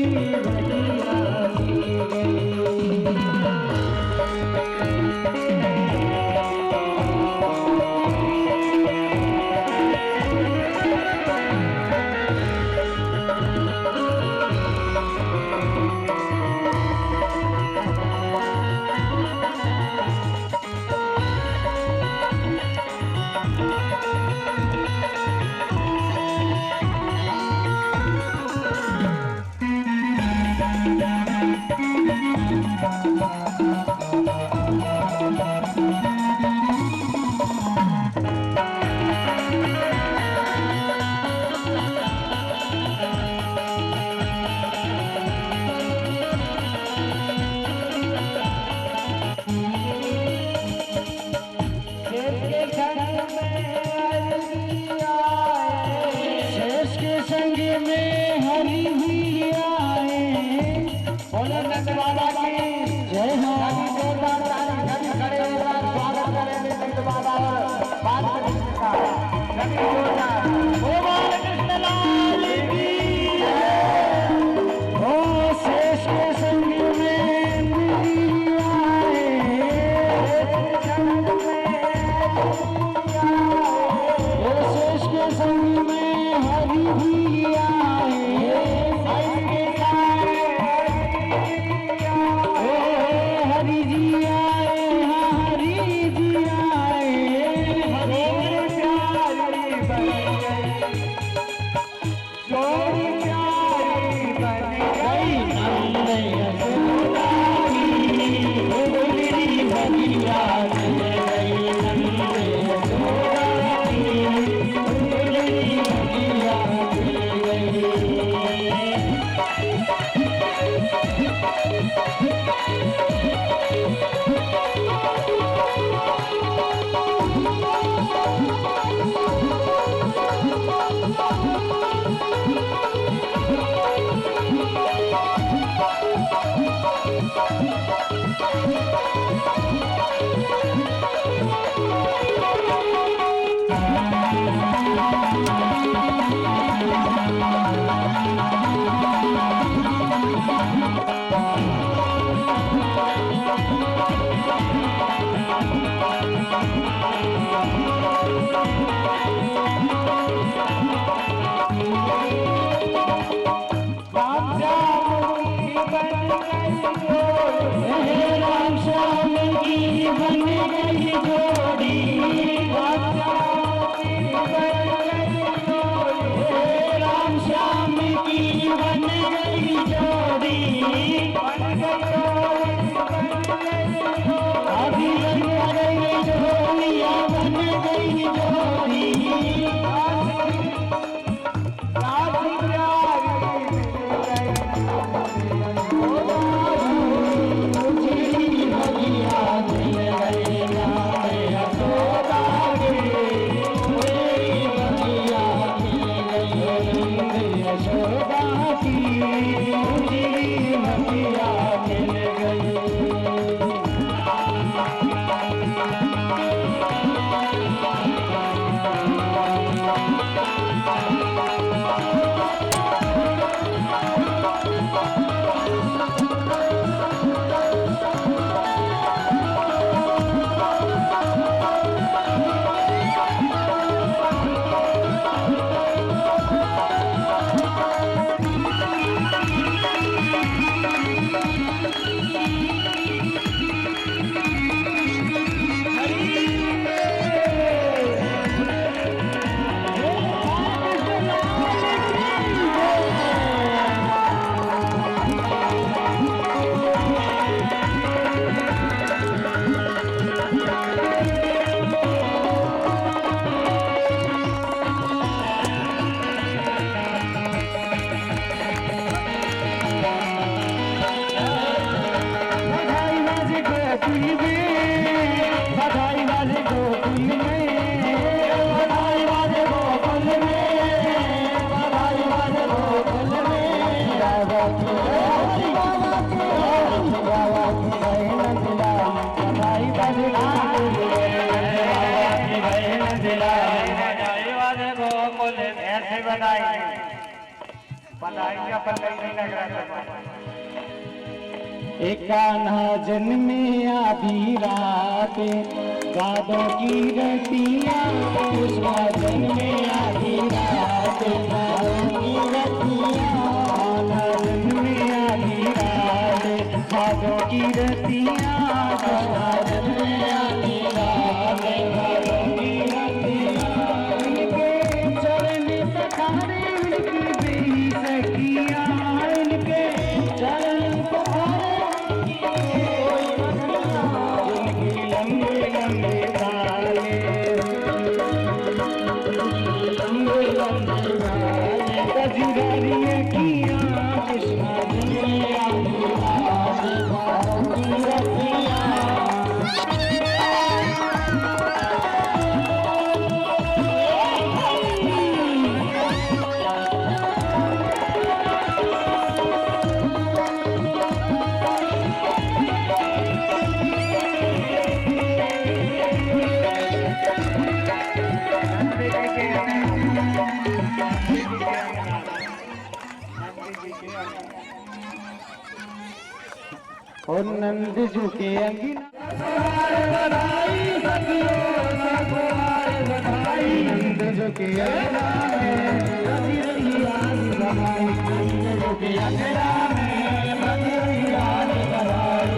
[SPEAKER 2] गई।
[SPEAKER 1] बधाई वाले गोकुल में बधाई का पल्ला ही नहीं लग रहा था।
[SPEAKER 3] एक कान्हा जन्मे आधी रात गादों की रतियाँ, कृष्णा जन्मे आधी रात गादों की रतियाँ, कान्हा जन्मे आधी रात गादों की रतियाँ, कृष्णा जन्मे आधी रात गादों की रतियाँ, इनके चरण पखारे उनकी बेई सखियाँ, इनके चरण पखारे और नंद जी के अंगिना नंद जी के अंगना में बजी रही आज बधाई, नंद जी के अंगना में बजी रही आज बधाई।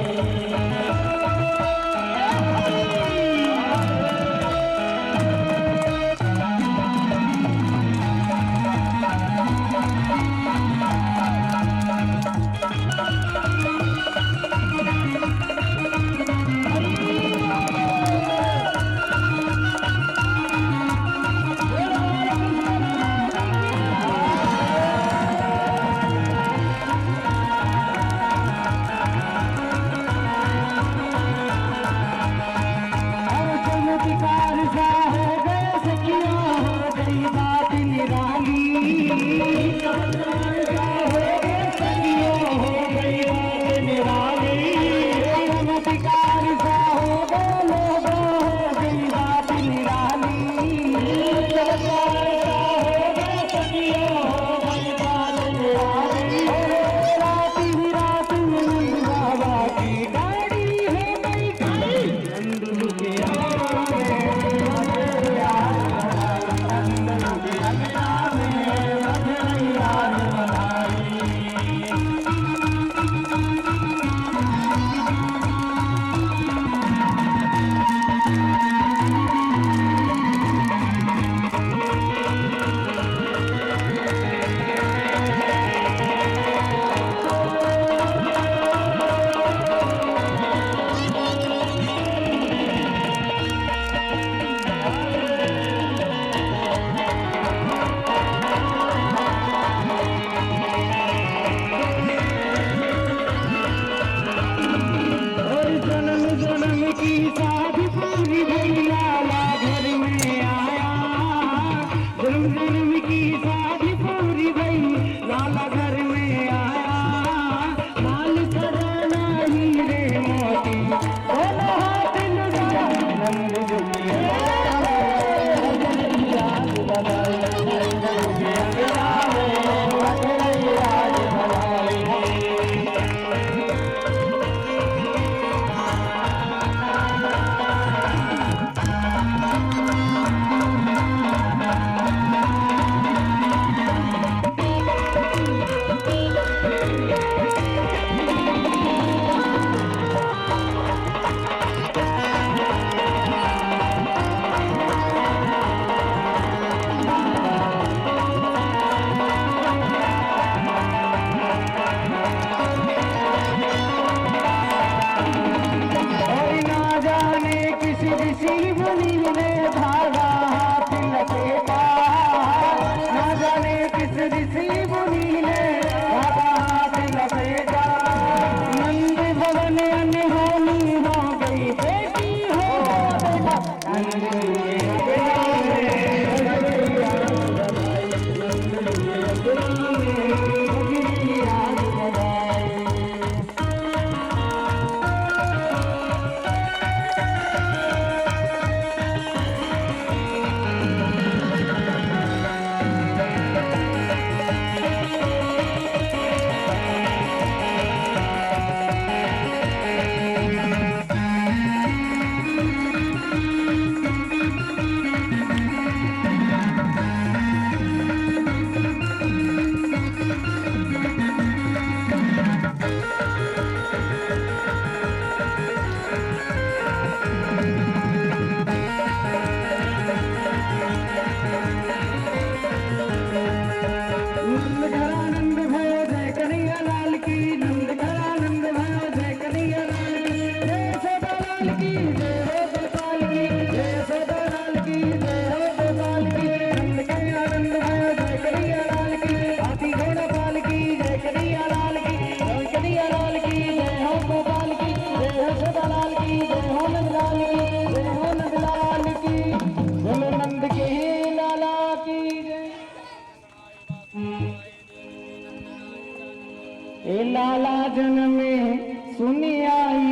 [SPEAKER 3] जन्म में सुनी आई,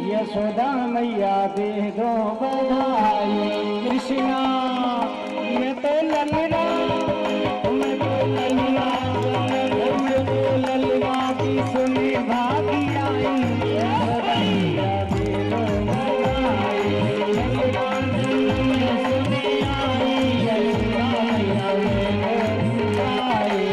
[SPEAKER 3] यशोदा मैया दे दो बधाई। कृष्णा ये तो ललना, तुमको ललना, तुमको ललना की सुनी भागी आई, यशोदा मैया दे दो बधाई। ललना जन्म में सुनी आई, यशोदा मैया दे दो बधाई।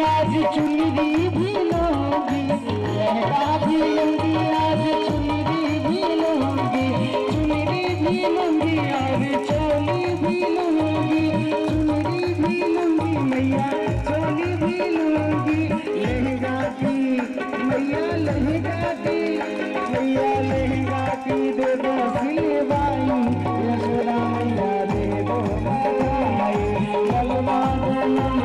[SPEAKER 3] आज चुनरी भी लूंगी, लहंगा भी लूंगी, आज चुनरी भी लूंगी, चुनरी भी लूंगी और चोली भी लूंगी, चुनरी भी लूंगी मैया चोली भी लूंगी। लहंगा की मैया, लहंगा की मैया, लहंगा की दे दो सिलवाई, यशोदा मैया दे दो बधाई। ललना जन्म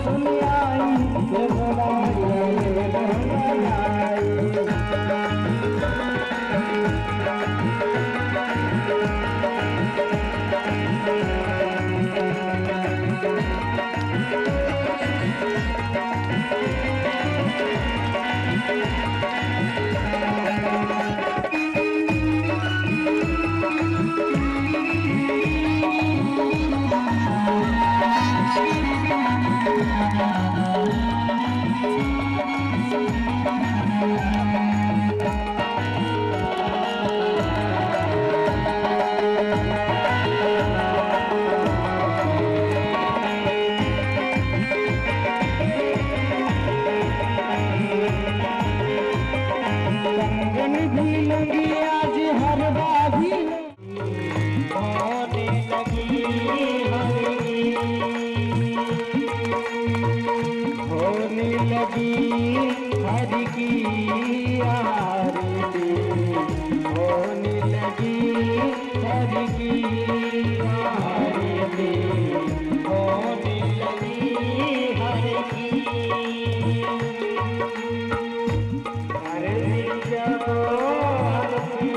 [SPEAKER 3] सुन आई, यशोदा मैया दे दो बधाई। होने लगी हरि की आरती, होने लगी हरि की आरती, होने लगी हरि की आरती, जब आरती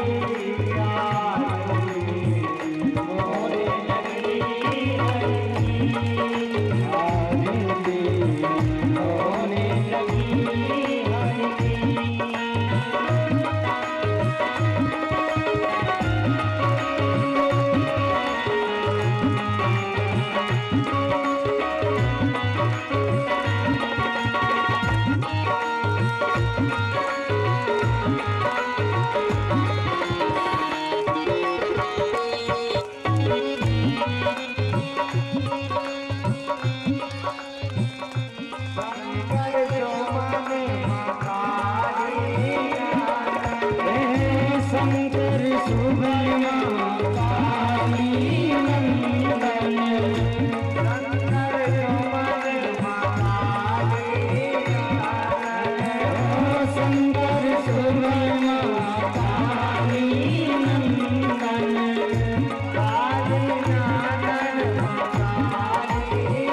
[SPEAKER 3] होने लगी हरि की आरती, होने लगी हरि की। शंकर सुब्रह्मण्य काली नंदन, शंकर सुब्रह्मण्य काली नंदन, काली नंदन काली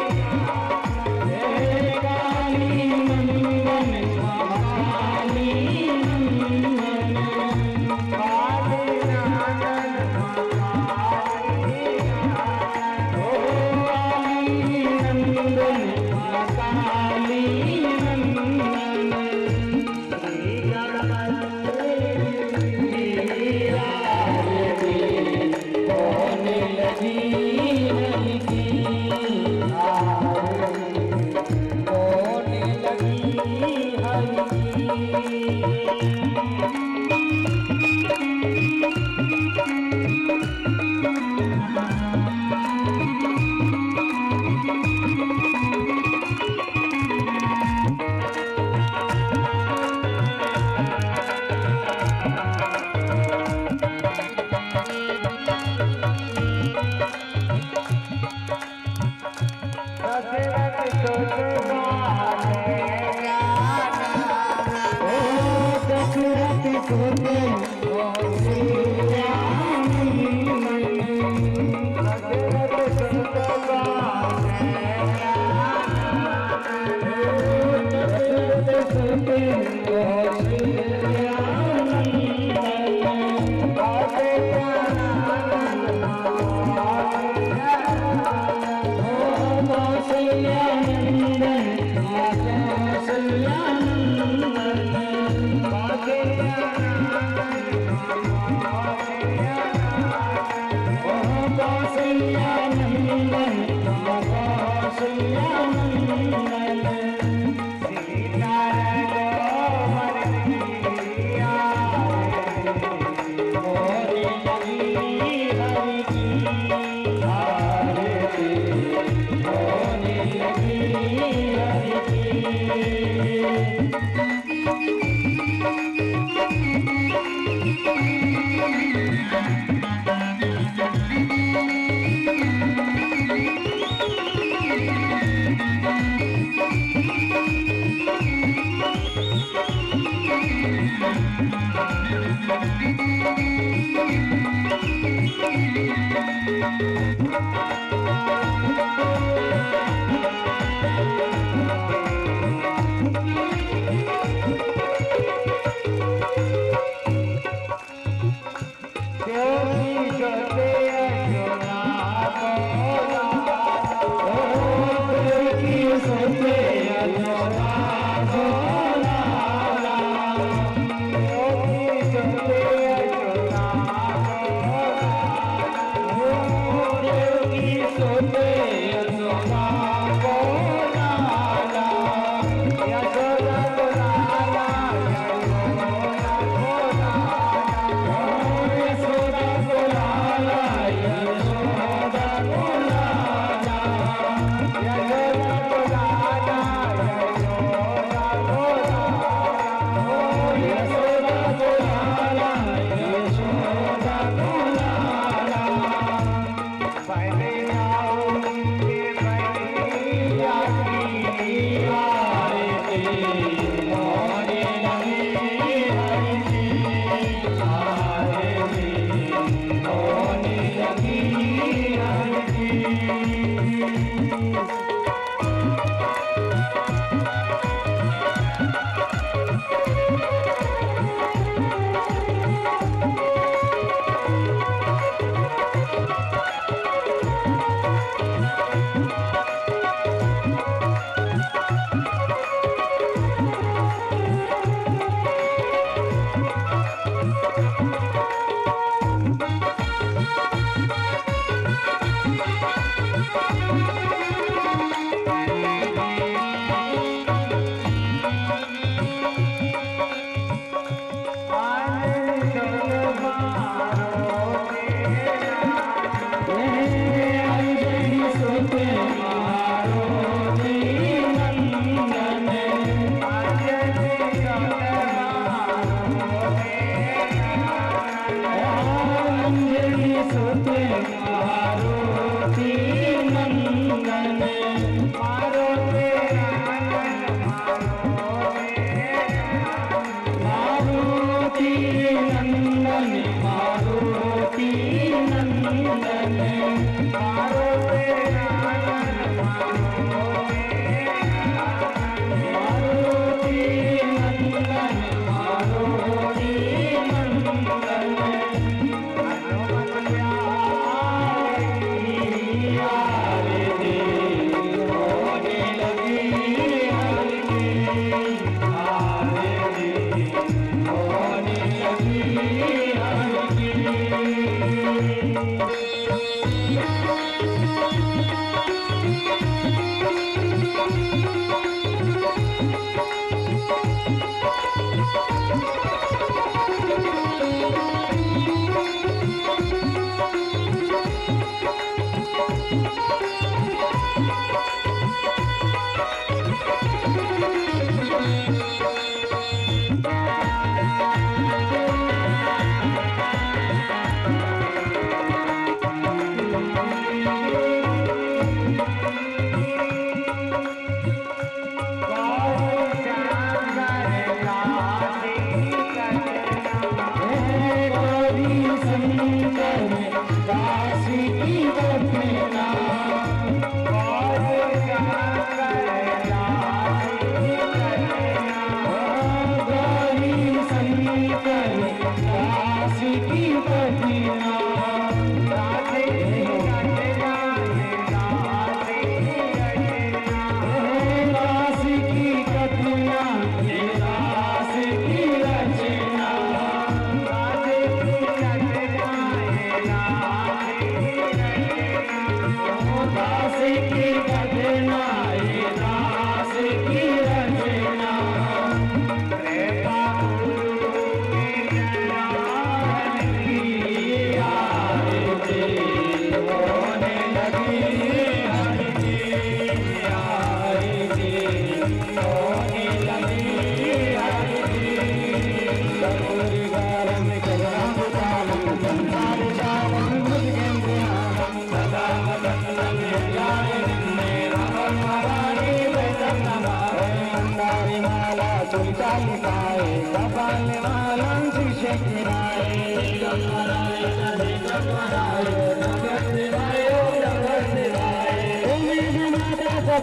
[SPEAKER 3] योगी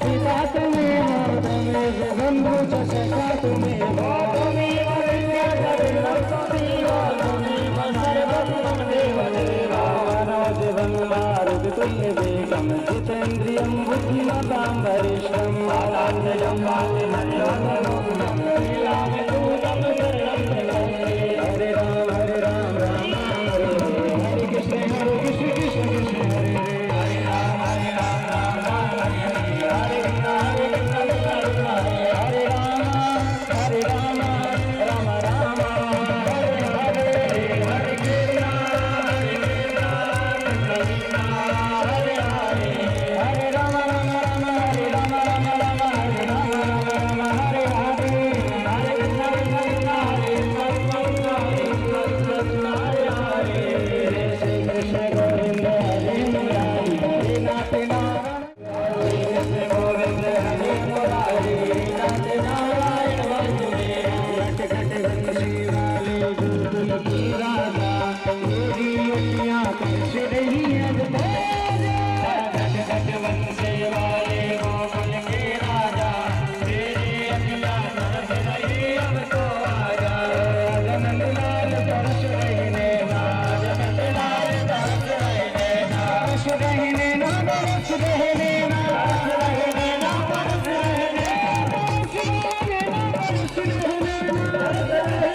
[SPEAKER 3] पिता तुम्हें हो तमेव बंधु च सखा तुम्हें हो तमेव विद्या सर्वं तमेव तमेव सर्वं देवदेव वनोजवन्मारुत तुल्य वेगं जितेन्द्रियं बुद्धिमतां वरिष्ठं बालान्यं बाल्यमन्योन्यं लीलामृतं शरणं प्रपद्ये हरे राम राम हरे हरे कृष्ण कृष्ण कृष्ण हरे हरे राम राम राम हरे हरे हरे कृष्ण हरे हरे हरे राम राम राम हरे राम राम राम हरे राम राम हरे हरे हरे कृष्ण हरे हरे श्री कृष्ण गोविंद हरे मुरारी हरे नाथ नारायण गोविंद हरे मुरारी नाथ नारायण घट घट बंसी वाले गोकुल की राधा मेरी अखियां कैसे रही अब घट घट बंसी वाले गोकुल के राजा मेरी अखियां तरस रही अब तो आजा जनन लाल तरस रही नैना जनन लाल तरस रही नैना तरस रही नैना तरस रही नैना तरस रही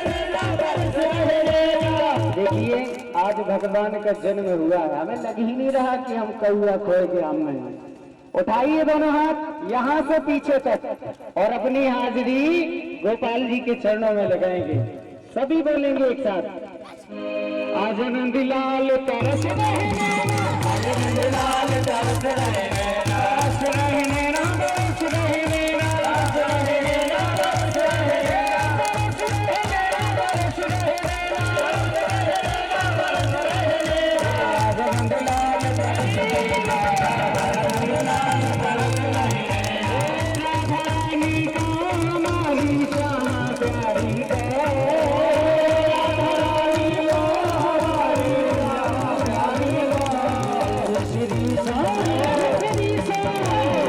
[SPEAKER 3] नैना तरस रही नैना। देखिए आज भगवान का जन्म हुआ है, हमें लग ही नहीं रहा कि हम कौआ खोए के हम में। उठाइए दोनों हाथ यहाँ से पीछे तक और अपनी हाजिरी गोपाल जी के चरणों में लगाएंगे। सभी बोलेंगे एक साथ, आज नंदलाल तरस रहे नैना, आज नंदलाल तरस रहे नैना, तरस रहे नैना, तरस रहे नैना, तरस रहे नैना, तरस रहे नैना, तरस रहे नैना, तरस रहे नैना, तरस रहे नैना, आज नंदलाल तरस रहे नैना, नंदलाल तरस रहे नैना, राधा रानी का हमारी श्यामा प्यारी है, राधा रानी को हमारी श्यामा प्यारी है,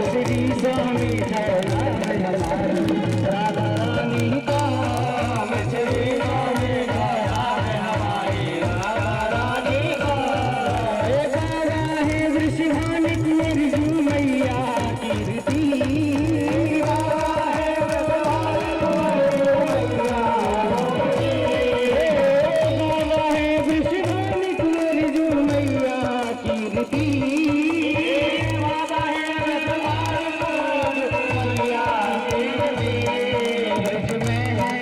[SPEAKER 3] श्री स्वामी हमारी राधा रानी का चरणों में गाया है हमारी राधा रानी का। गाया है वृषभानि कुंवर मैया कीर्ति, गाया है वृषभानि कुंवर मैया गाया है वृषभानि कुंवर मैया कीर्ति, गाया है वृषभानि कुंवर मैया कीर्ति। ब्रज में है